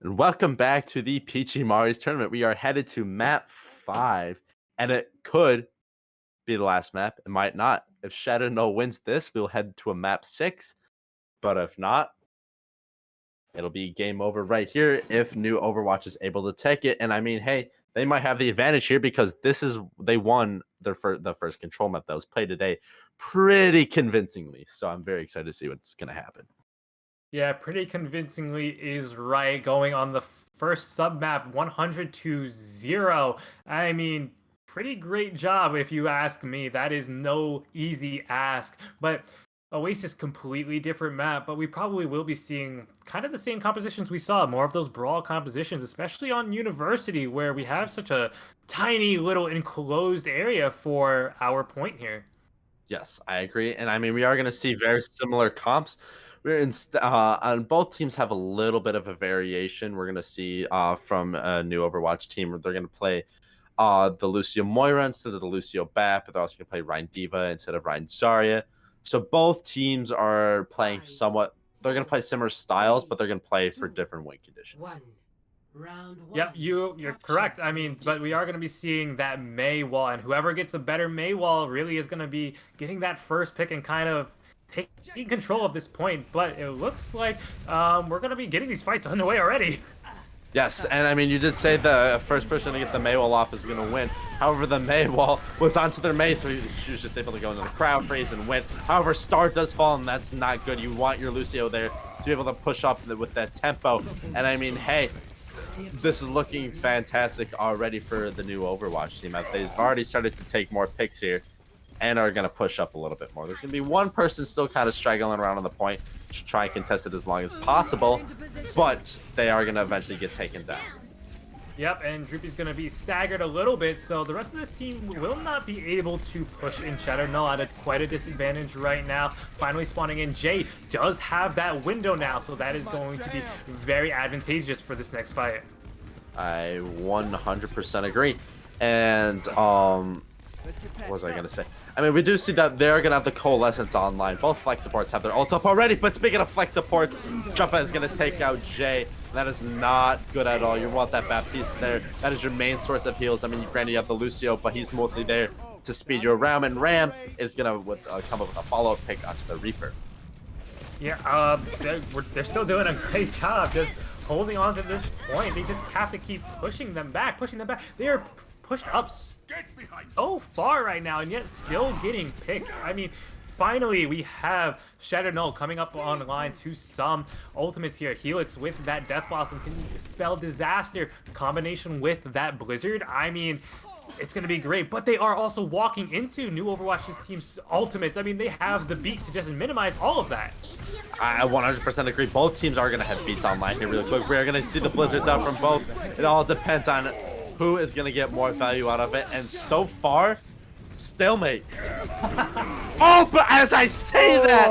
A: And welcome back to the Peachimari's tournament. We are headed to map 5, and it could be the last map. It might not. If Shadow Null wins this, we'll head to a map 6. But if not, it'll be game over right here if new Overwatch is able to take it. And I mean, hey, they might have the advantage here because they won the first control map that was played today pretty convincingly. So I'm very excited to see what's going to happen.
B: Yeah, pretty convincingly is right. Going on the first sub map 100-0. I mean, pretty great job if you ask me. That is no easy ask. But Oasis, completely different map, but we probably will be seeing kind of the same compositions we saw, more of those brawl compositions, especially on University, where we have such a tiny little enclosed area for our point here.
A: Yes, I agree. And I mean, we are going to see very similar comps. We're on both teams have a little bit of a variation. We're going to see from a new Overwatch team, they're going to play the Lucio Moira instead of the Lucio Bap, but they're also going to play Ryan Diva instead of Ryan Zarya. So both teams are playing somewhat, they're going to play similar styles, but they're going to play for different win conditions.
B: Yep, you're correct. I mean, but we are going to be seeing that Mei wall, and whoever gets a better Mei wall really is going to be getting that first pick and kind of taking control of this point. But it looks like we're going to be getting these fights underway already.
A: Yes, and I mean, you did say the first person to get the Mei wall off is going to win. However, the Mei wall was onto their Mei, so she was just able to go into the crowd freeze and win. However, Star does fall, and that's not good. You want your Lucio there to be able to push up with that tempo. And I mean, hey, this is looking fantastic already for the new Overwatch team. They've already started to take more picks here and are going to push up a little bit more. There's going to be one person still kind of straggling around on the point to try and contest it as long as possible, but they are going to eventually get taken down.
B: Yep, and Droopy's going to be staggered a little bit, so the rest of this team will not be able to push in Shadow Null at quite a disadvantage right now. Finally spawning in, Jay does have that window now, so that is going to be very advantageous for this next fight.
A: I 100% agree. And, what was I going to say? I mean, we do see that they're going to have the Coalescence online. Both flex supports have their ults up already, but speaking of flex supports, Jumpa is going to take out Jay. That is not good at all. You want that Baptiste there. That is your main source of heals. I mean, granted, you have the Lucio, but he's mostly there to speed you around, and Ram is going to come up with a follow-up pick onto the Reaper.
B: Yeah, they're still doing a great job just holding on to this point. They just have to keep pushing them back. They are pushed up so far right now, and yet still getting picks. I mean, finally, we have Shadow Null coming up online to some ultimates here. Helix with that Death Blossom can spell disaster. Combination with that Blizzard. I mean, it's going to be great, but they are also walking into new Overwatch's team's ultimates. I mean, they have the beat to just minimize all of that.
A: I 100% agree. Both teams are going to have beats online here really quick. We are going to see the Blizzards out from both. It all depends on who is going to get more value out of it. And so far, stalemate. Oh, but as I say that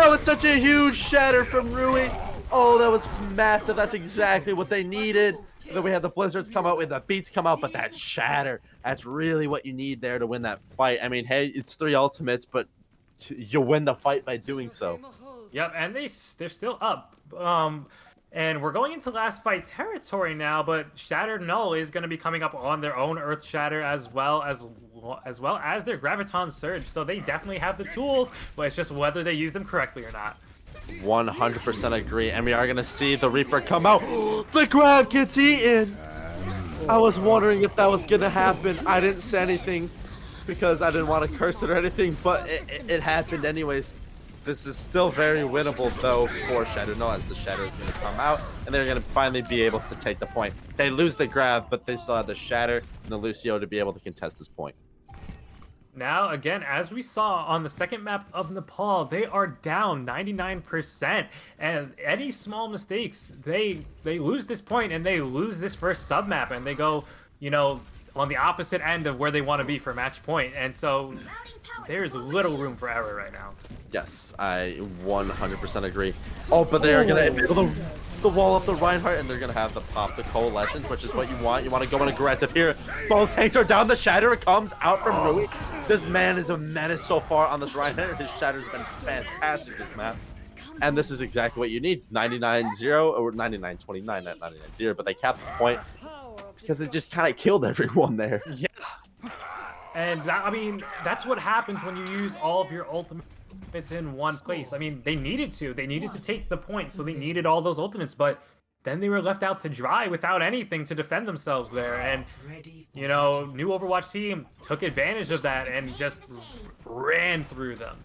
A: was such a huge shatter from REWI. Oh, that was massive. That's exactly what they needed. And then we had the Blizzards come out, with the beats come out, but that shatter, that's really what you need there to win that fight. I mean, hey, it's 3 ultimates, but you win the fight by doing so.
B: Yep, and they're still up. And we're going into last fight territory now, but Shattered Null is going to be coming up on their own Earth Shatter as well as their Graviton Surge. So they definitely have the tools, but it's just whether they use them correctly or not.
A: 100% agree, and we are going to see the Reaper come out. The Grav gets eaten! I was wondering if that was going to happen. I didn't say anything because I didn't want to curse it or anything, but it happened anyways. This is still very winnable, though, for Shadow Null, as the Shatter is going to come out, and they're going to finally be able to take the point. They lose the Grav, but they still have the Shatter and the Lucio to be able to contest this point.
B: Now, again, as we saw on the second map of Nepal, they are down 99%. And any small mistakes, they lose this point and they lose this first sub-map, and they go, you know, on the opposite end of where they want to be for match point. And so there's little room for error right now.
A: Yes, I 100% agree. Oh, but they are going to enable the wall of the Reinhardt, and they're going to have to pop the Coalescence, which is what you want. You want to go in aggressive here. Both tanks are down. The Shatter comes out from REWI. This man is a menace so far on this Reinhardt. His Shatter's been fantastic this map. And this is exactly what you need. 99-0 or 99-29, not 99-0, but they capped the point because they just kind of killed everyone there.
B: Yeah. And that, I mean, that's what happens when you use all of your ultimates in one place. I mean, they needed to. They needed to take the point, so they needed all those ultimates, but then they were left out to dry without anything to defend themselves there. And, you know, new Overwatch team took advantage of that and just ran through them.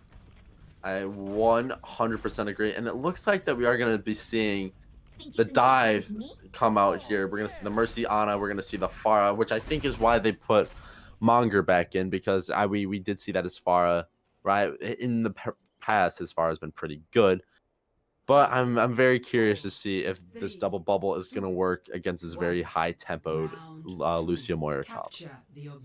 A: I 100% agree. And it looks like that we are going to be seeing the dive come out here. We're going to see the Mercy Ana. We're going to see the Pharah, which I think is why they put Monger back in, because we did see that as Pharah, right? In the past, his Pharah has been pretty good. But I'm very curious to see if this double bubble is going to work against this very high-tempoed Lucio Moira comp.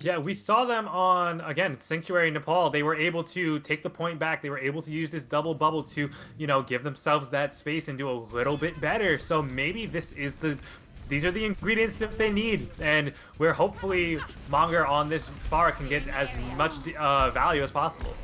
B: Yeah, we saw them on, again, Sanctuary Nepal. They were able to take the point back. They were able to use this double bubble to, you know, give themselves that space and do a little bit better. So maybe these are the ingredients that they need. And where hopefully Monger on this Pharah can get as much value as possible.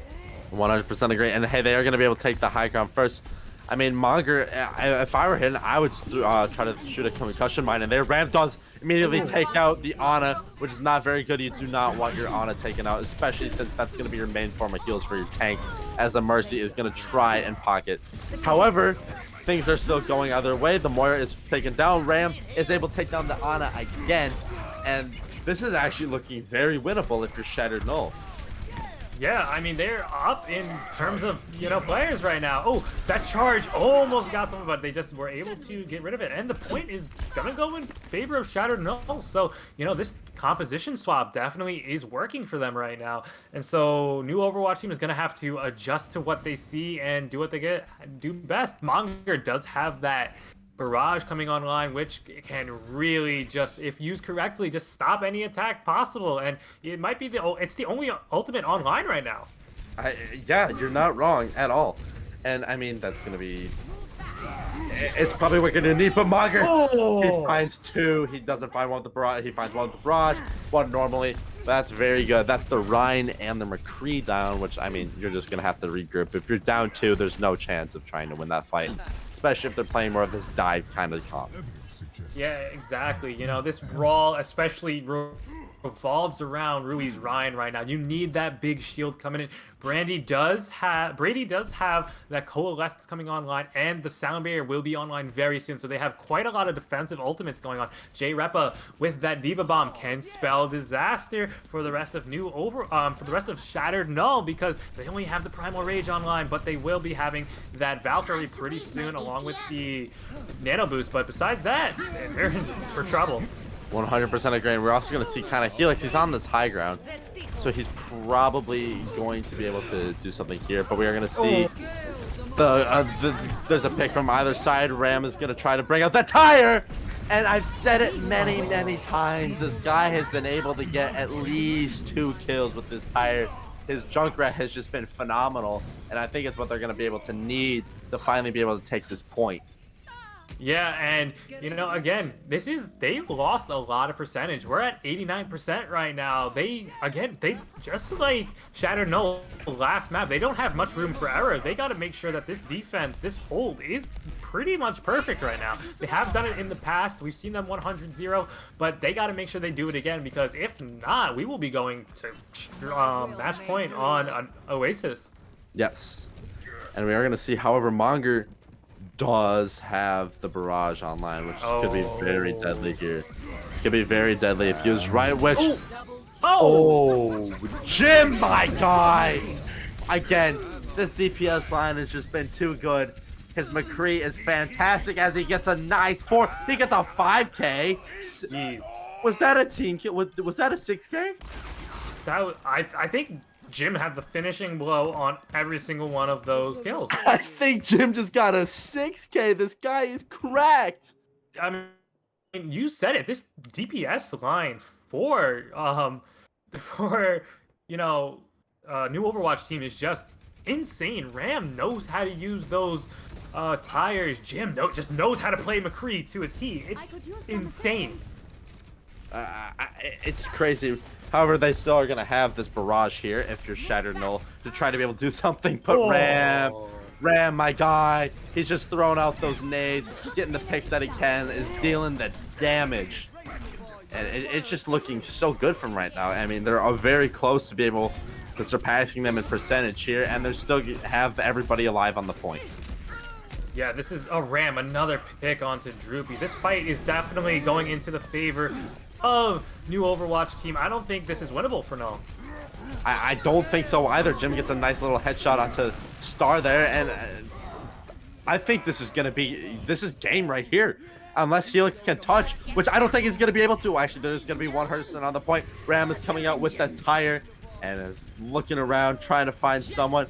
A: 100% agree. And hey, they are going to be able to take the high ground first. I mean, Monger, if I were him, I would try to shoot a concussion mine, and their Ram does immediately take out the Ana, which is not very good. You do not want your Ana taken out, especially since that's going to be your main form of heals for your tanks, as the Mercy is going to try and pocket. However, things are still going either way. The Moira is taken down. Ram is able to take down the Ana again, and this is actually looking very winnable if you're Shattered Null.
B: Yeah, I mean, they're up in terms of, you know, players right now. Oh, that charge almost got someone, but they just were able to get rid of it. And the point is gonna go in favor of Shattered Null. So, you know, this composition swap definitely is working for them right now. And so, new Overwatch team is gonna have to adjust to what they see and do what they do best. Monger does have that barrage coming online, which can really just, if used correctly, just stop any attack possible. And it might be it's the only ultimate online right now.
A: Yeah, you're not wrong at all. And I mean, that's gonna be, it's probably what we're gonna need. But Monger, he finds two. He doesn't find one with the barrage. He finds one with the barrage, one normally. That's very good. That's the Rhine and the McCree down, which, I mean, you're just gonna have to regroup. If you're down two, there's no chance of trying to win that fight, especially if they're playing more of this dive kind of comp.
B: Yeah, exactly. You know, this brawl especially revolves around Rui's Ryan right now. You need that big shield coming in. Brady does have that Coalescence coming online, and the Sound Barrier will be online very soon. So they have quite a lot of defensive ultimates going on. J-Repa with that Diva Bomb can spell disaster for the rest of for the rest of Shattered Null, because they only have the Primal Rage online, but they will be having that Valkyrie pretty soon along with the Nano Boost. But besides that, they're in for trouble.
A: 100% agree. We're also going to see kind of Helix. He's on this high ground, so he's probably going to be able to do something here. But we are going to see there's a pick from either side. Ram is going to try to bring out the tire, and I've said it many, many times. This guy has been able to get at least 2 kills with this tire. His Junkrat has just been phenomenal, and I think it's what they're going to be able to need to finally be able to take this point.
B: Yeah, and you know, again, they lost a lot of percentage. We're at 89% right now. They just like Shattered Null last map, they don't have much room for error. They got to make sure that this defense, this hold is pretty much perfect right now. They have done it in the past. We've seen them 100-0, but they got to make sure they do it again, because if not, we will be going to match point on an Oasis.
A: Yes, and we are going to see, however, Monger does have the barrage online, which could be very deadly here. Could be very deadly if used right, which... Oh, Jim, my guy! Again, this DPS line has just been too good. His McCree is fantastic as he gets a nice 4. He gets a 5K.
B: Jeez.
A: Was that a team kill? Was that a 6K?
B: That was, I think Jim had the finishing blow on every single one of those kills.
A: I think Jim just got a 6K. This guy is cracked.
B: I mean, you said it. This DPS line for you know, new Overwatch team is just insane. Ram knows how to use those tires. Jim just knows how to play McCree to a T. It's insane.
A: It's crazy. However, they still are going to have this barrage here if you're Shattered Null to try to be able to do something. But Ram Ram, my guy, he's just throwing out those nades, getting the picks that he can, is dealing the damage. And it's just looking so good from right now. I mean, they're very close to be able to surpassing them in percentage here, and they still have everybody alive on the point.
B: Yeah, this is a Ram, another pick onto Droopy. This fight is definitely going into the favor of new Overwatch team. I don't think this is winnable for Null.
A: I don't think so either. Jim gets a nice little headshot onto Star there, and I think this is game right here. Unless Helix can touch, which I don't think he's going to be able to. Actually, there's going to be one person on the point. Ram is coming out with that tire and is looking around, trying to find someone.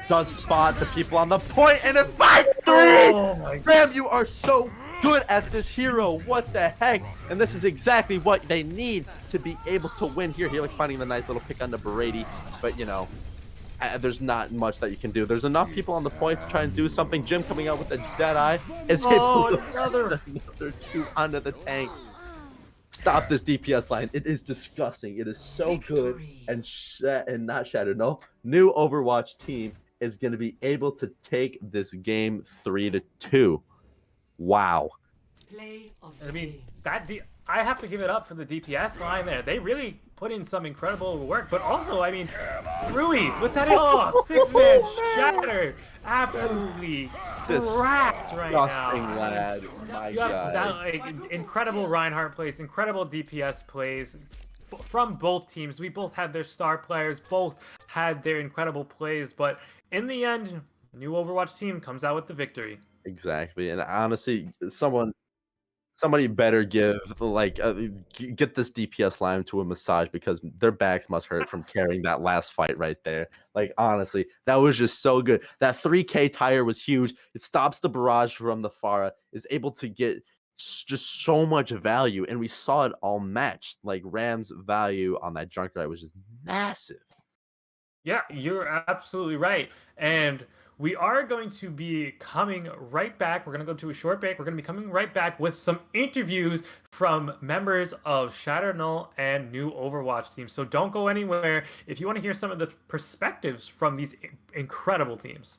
A: Does spot the people on the point, and it finds three!
B: Oh my God.
A: Ram, you are so good at this hero. What the heck? And this is exactly what they need to be able to win here. Helix finding the nice little pick on the Brady, but you know, there's not much that you can do. There's enough people on the point to try and do something. Jim coming out with the Deadeye is able to another two onto the tanks. Stop this DPS line. It is disgusting. It is so good and not shattered. No, new Overwatch team is going to be able to take this game 3-2. Wow.
B: I mean, I have to give it up for the DPS line there. They really put in some incredible work, but also, I mean, REWI with that 6-man shatter, absolutely cracked right
A: Disgusting,
B: now.
A: lad. My
B: You have
A: God.
B: that, like, incredible Reinhardt plays, incredible DPS plays from both teams. We both had their star players, both had their incredible plays, but in the end, new Overwatch team comes out with the victory.
A: Exactly. And honestly, somebody better get this DPS line to a massage, because their backs must hurt from carrying that last fight right there. Like, honestly, that was just so good. That 3K tire was huge. It stops the barrage from the Pharah, is able to get just so much value, and we saw it all matched. Like, Ram's value on that Junkrat was just massive.
B: Yeah, you're absolutely right. And we are going to be coming right back. We're going to go to a short break. We're going to be coming right back with some interviews from members of Shatter Null and new Overwatch team. So don't go anywhere if you want to hear some of the perspectives from these incredible teams.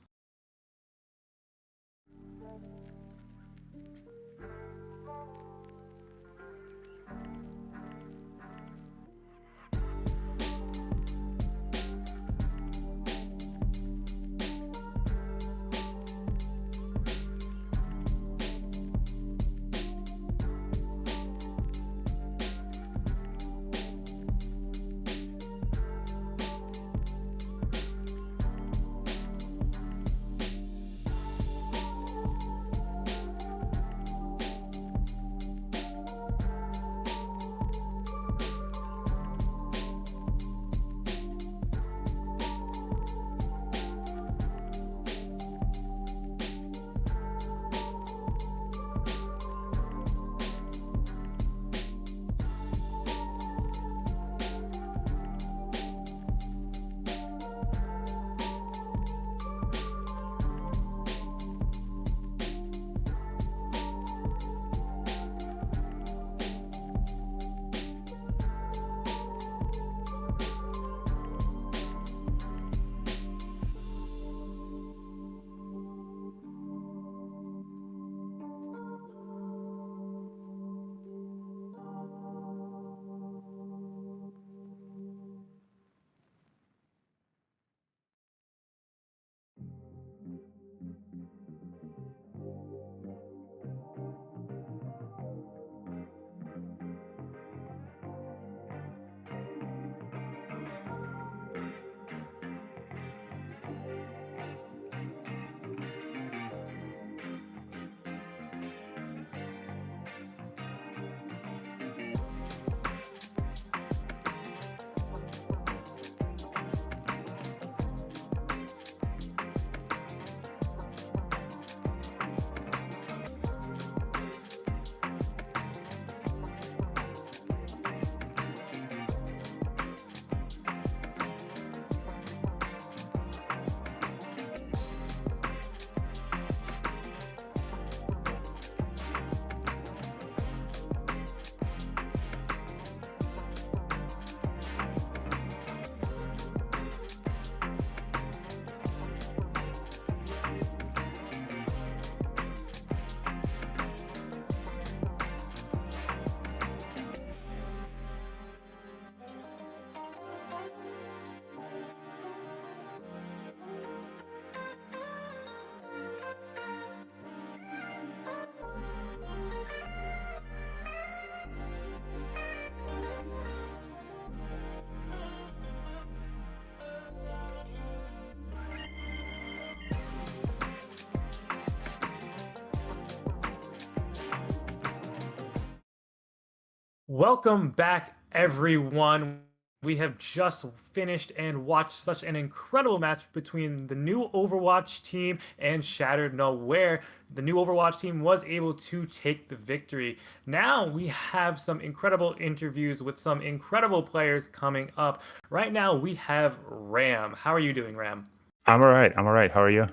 B: Welcome back, everyone. We have just finished and watched such an incredible match between the new Overwatch team and Shattered Null, where the new Overwatch team was able to take the victory. Now we have some incredible interviews with some incredible players coming up. Right now we have Ram. How are you doing, Ram?
F: I'm all right. I'm all right. How are you?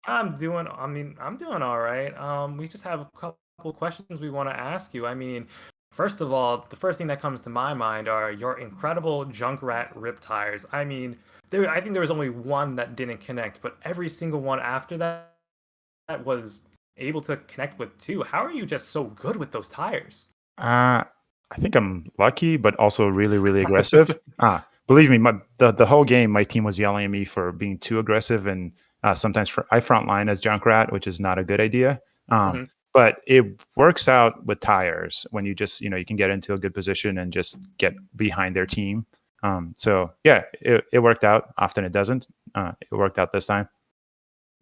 B: I'm doing all right. We just have a couple questions we want to ask you. First of all, the first thing that comes to my mind are your incredible Junkrat rip tires. I think there was only one that didn't connect, but every single one after that was able to connect with two. How are you just so good with those tires?
F: I think I'm lucky, but also really, really aggressive. Believe me, the whole game, my team was yelling at me for being too aggressive, and sometimes I frontline as Junkrat, which is not a good idea.
B: Mhm.
F: But it works out with tires when you just, you can get into a good position and just get behind their team. So yeah, it worked out. Often it doesn't. It worked out this time.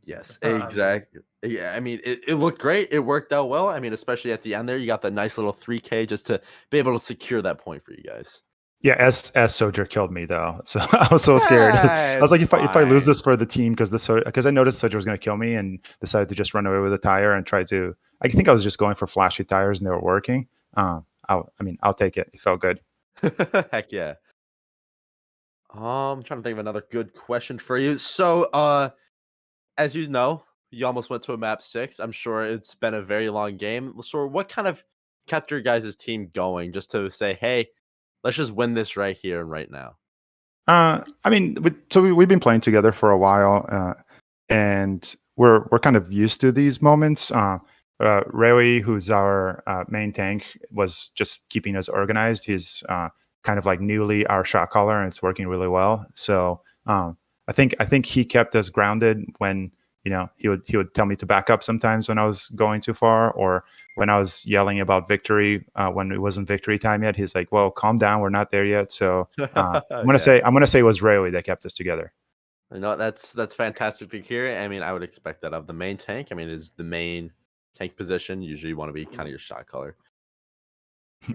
A: Yes,
B: Um,
A: exactly. Yeah, I mean, it looked great. It worked out well. I mean, especially at the end there, you got the nice little 3K just to be able to secure that point for you guys.
F: Yeah, as Soldier killed me though, so I was so scared. I was
A: That's
F: like, if I lose
A: fine.
F: this for the team, because I noticed Soldier was going to kill me and decided to just run away with a tire and try to. I think I was just going for flashy tires and they were working. I'll take it. It felt good.
A: Heck yeah. I'm trying to think of another good question for you. So, as you know, you almost went to a map 6. I'm sure it's been a very long game. So, what kind of kept your guys' team going just to say, hey, let's just win this right here and right now?
F: We've been playing together for a while, and we're kind of used to these moments. REWI, who's our main tank, was just keeping us organized. He's kind of like newly our shot caller, and it's working really well. So I think he kept us grounded when he would tell me to back up sometimes when I was going too far, or when I was yelling about victory when it wasn't victory time yet. He's like, "Well, calm down, we're not there yet." So I'm gonna
A: Yeah.
F: say it was Rayleigh that kept us together.
A: That's fantastic to hear. I mean, I would expect that of the main tank. I mean, is the main tank position usually you want to be kind of your shot caller.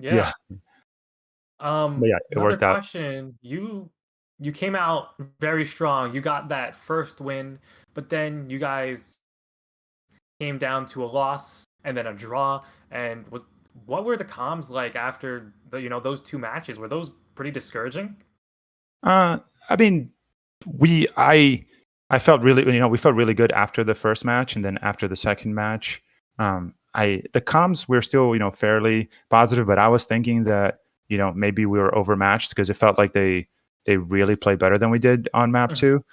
B: yeah.
F: Yeah, but yeah, it
B: Another
F: worked out.
B: question. You came out very strong. You got that first win, but then you guys came down to a loss and then a draw. And what were the comms like after those two matches? Were those pretty discouraging?
F: Uh, I mean, we I felt really we felt really good after the first match, and then after the second match, I the comms we're still fairly positive, but I was thinking that maybe we were overmatched because it felt like they really played better than we did on map
B: Mhm.
F: 2.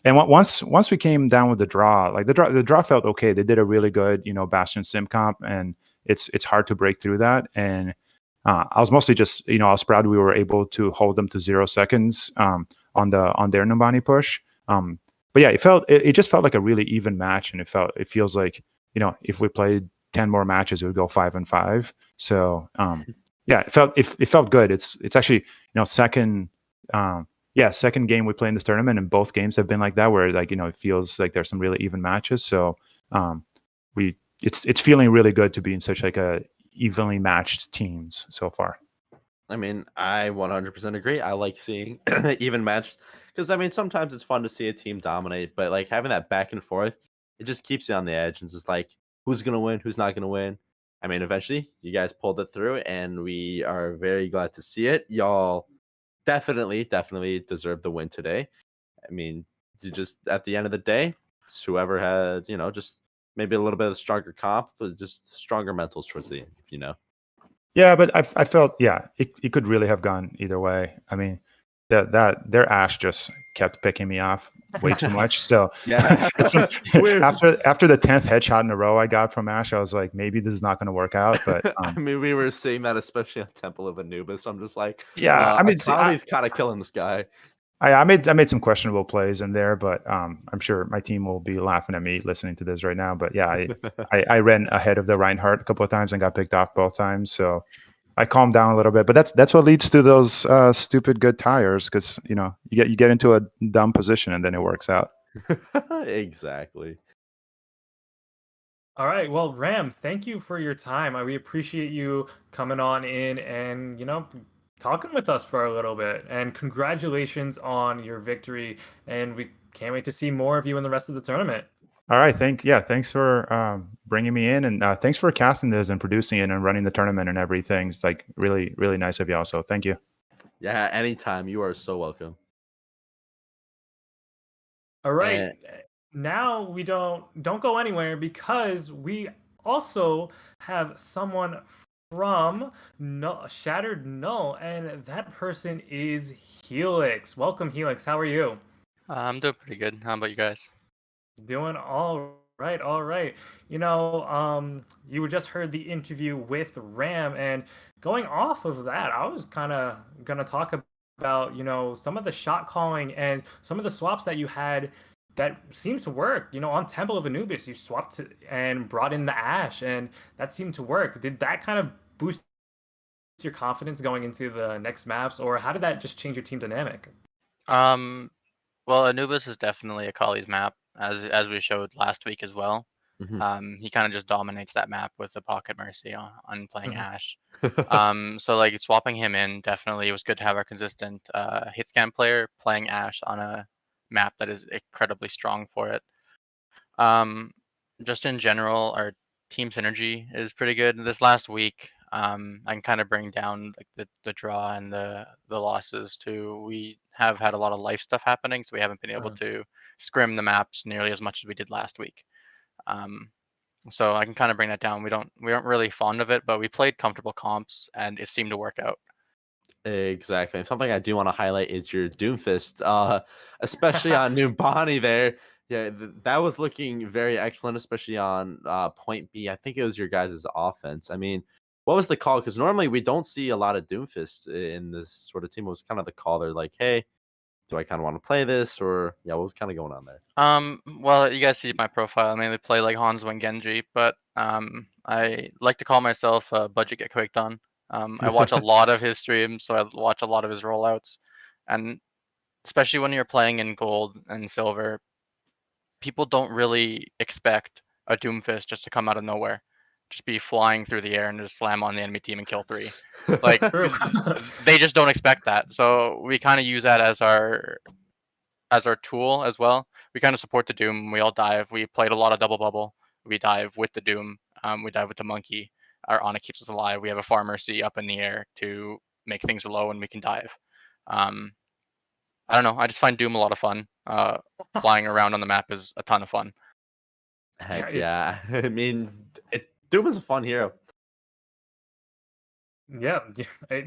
F: And once we came down with the draw, like the draw felt okay. They did a really good Bastion sim comp, and it's hard to break through that. And I was mostly just I was proud we were able to hold them to 0 seconds on their Numbani push. But yeah, it just felt like a really even match, and it feels like if we played 10 more matches, it would go 5-5. So yeah, it felt good. It's actually second second game we play in this tournament, and both games have been like that, where like it feels like there's some really even matches. So we it's feeling really good to be in such like a evenly matched teams so far.
A: I mean, I 100% agree. I like seeing even match because I mean, sometimes it's fun to see a team dominate, but like having that back and forth, it just keeps you on the edge and just like who's gonna win, who's not gonna win. I mean, eventually you guys pulled it through, and we are very glad to see it. Y'all definitely deserve the win today. I mean, you just at the end of the day, it's whoever had just maybe a little bit of stronger comp, but just stronger mentals towards the end.
F: Yeah, but I felt it could really have gone either way. I mean, that their Ash just kept picking me off way too much. So
A: Yeah,
F: it's
A: we're
F: after the 10th headshot in a row I got from Ash, I was like, maybe this is not going to work out. But
A: I mean, we were seeing that especially on Temple of Anubis. I'm just like,
F: yeah, I mean, see,
A: Akali's kind of killing this guy.
F: I made some questionable plays in there, but I'm sure my team will be laughing at me listening to this right now. But yeah, I ran ahead of the Reinhardt a couple of times and got picked off both times. So I calmed down a little bit, but that's what leads to those stupid good tires, because you get into a dumb position and then it works out.
A: Exactly.
B: All right. Well, Ram, thank you for your time. We appreciate you coming on in and, talking with us for a little bit. And congratulations on your victory. And we can't wait to see more of you in the rest of the tournament.
F: All right, thanks for bringing me in, and thanks for casting this and producing it and running the tournament and everything. It's like really, really nice of y'all. So thank you.
A: Yeah, anytime. You are so welcome.
B: All right.
A: And
B: Now we don't go anywhere because we also have someone from Shattered Null, and that person is Helix. Welcome, Helix. How are you?
G: I'm doing pretty good. How about you guys?
B: Doing all right, all right. You just heard the interview with Ram, and going off of that, I was kind of gonna talk about, some of the shot calling and some of the swaps that you had that seems to work. On Temple of Anubis, you swapped and brought in the Ash, and that seemed to work. Did that kind of boost your confidence going into the next maps, or how did that just change your team dynamic?
G: Um, well, Anubis is definitely Akali's map, as we showed last week as well.
A: mhm.
G: He kind of just dominates that map with the Pocket Mercy on playing
B: Mhm.
G: Ash. So like swapping him in definitely was good to have our consistent hit scan player playing Ash on a map that is incredibly strong for it. Um, just in general, our team synergy is pretty good. This last week, I can kind of bring down like the draw and the losses to we have had a lot of life stuff happening, so we haven't been able
B: Uh,
G: to scrim the maps nearly as much as we did last week. Um, so I can kind of bring that down. We aren't really fond of it, but we played comfortable comps and it seemed to work out.
A: Exactly. And something I do want to highlight is your Doomfist, especially on New Bonnie there. Yeah, that was looking very excellent, especially on point B. I think it was your guys' offense. I mean, what was the call? Because normally we don't see a lot of Doomfist in this sort of team. It was kind of the call. They're like, hey, do I kind of want to play this? Or, yeah, what was kind of going on there?
G: Well, you guys see my profile. I mainly play like Hanzo and Genji, but I like to call myself Budget Get Quaked on. I watch a lot of his streams, so I watch a lot of his rollouts, and especially when you're playing in gold and silver, people don't really expect a Doomfist just to come out of nowhere, just be flying through the air and just slam on the enemy team and kill three. Like
B: True.
G: they just don't expect that. So we kind of use that as our tool as well. We kind of support the Doom. We all dive. We played a lot of double bubble. We dive with the Doom. We dive with the monkey. Our Ana keeps us alive. We have a Pharmacy up in the air to make things low, and we can dive. Um, I don't know. I just find Doom a lot of fun. Flying around on the map is a ton of fun.
B: Yeah,
A: Heck yeah. I mean, Doom is a fun hero.
B: Yeah,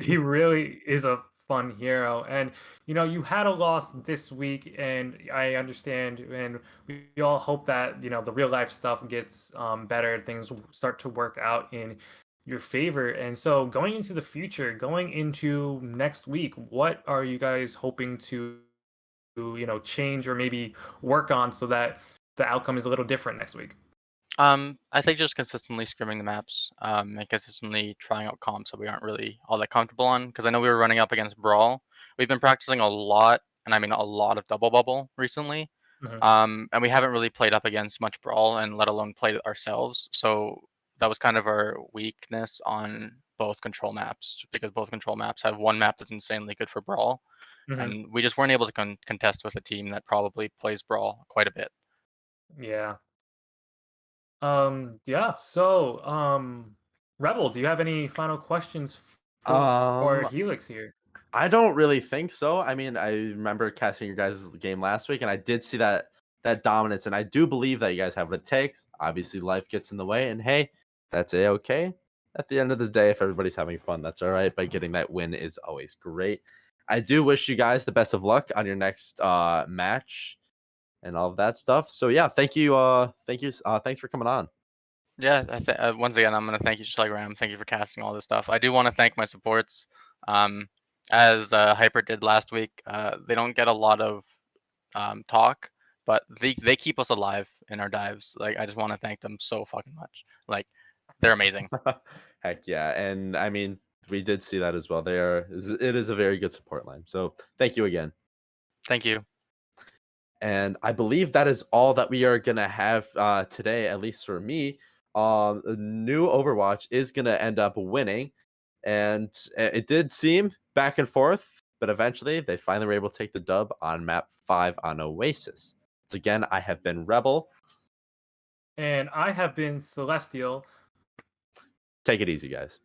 B: he really is a fun hero. And you had a loss this week, and I understand, and we all hope that the real life stuff gets better, things start to work out in your favor. And so going into the future, going into next week, what are you guys hoping to change or maybe work on so that the outcome is a little different next week?
G: I think just consistently scrimming the maps, and consistently trying out comps that we aren't really all that comfortable on. Because I know we were running up against Brawl. We've been practicing a lot, and I mean a lot of double bubble recently.
B: Mhm.
G: And we haven't really played up against much Brawl, and let alone played it ourselves. So that was kind of our weakness on both control maps, because both control maps have one map that's insanely good for Brawl,
B: Mhm.
G: and we just weren't able to contest with a team that probably plays Brawl quite a bit.
B: Yeah. Yeah. So, Rebel, do you have any final questions for
A: Um,
B: Helix here?
A: I don't really think so. I mean, I remember casting your guys' game last week, and I did see that dominance, and I do believe that you guys have what it takes. Obviously, life gets in the way, and hey, that's okay. At the end of the day, if everybody's having fun, that's all right. But getting that win is always great. I do wish you guys the best of luck on your next match and all of that stuff. So yeah, thanks for coming on.
G: Yeah, once again, I'm gonna thank you, just like Ram. Thank you for casting all this stuff. I do want to thank my supports, um, as Hyper did last week. They don't get a lot of talk, but they keep us alive in our dives. Like I just want to thank them so fucking much. Like they're amazing.
A: Heck yeah, and I mean, we did see that as well. It is a very good support line. So thank you again.
G: Thank you.
A: And I believe that is all that we are gonna have today, at least for me. new Overwatch is going to end up winning. And it did seem back and forth, but eventually they finally were able to take the dub on map 5 on Oasis. Once again, I have been Rebel.
B: And I have been Celestial.
A: Take it easy, guys.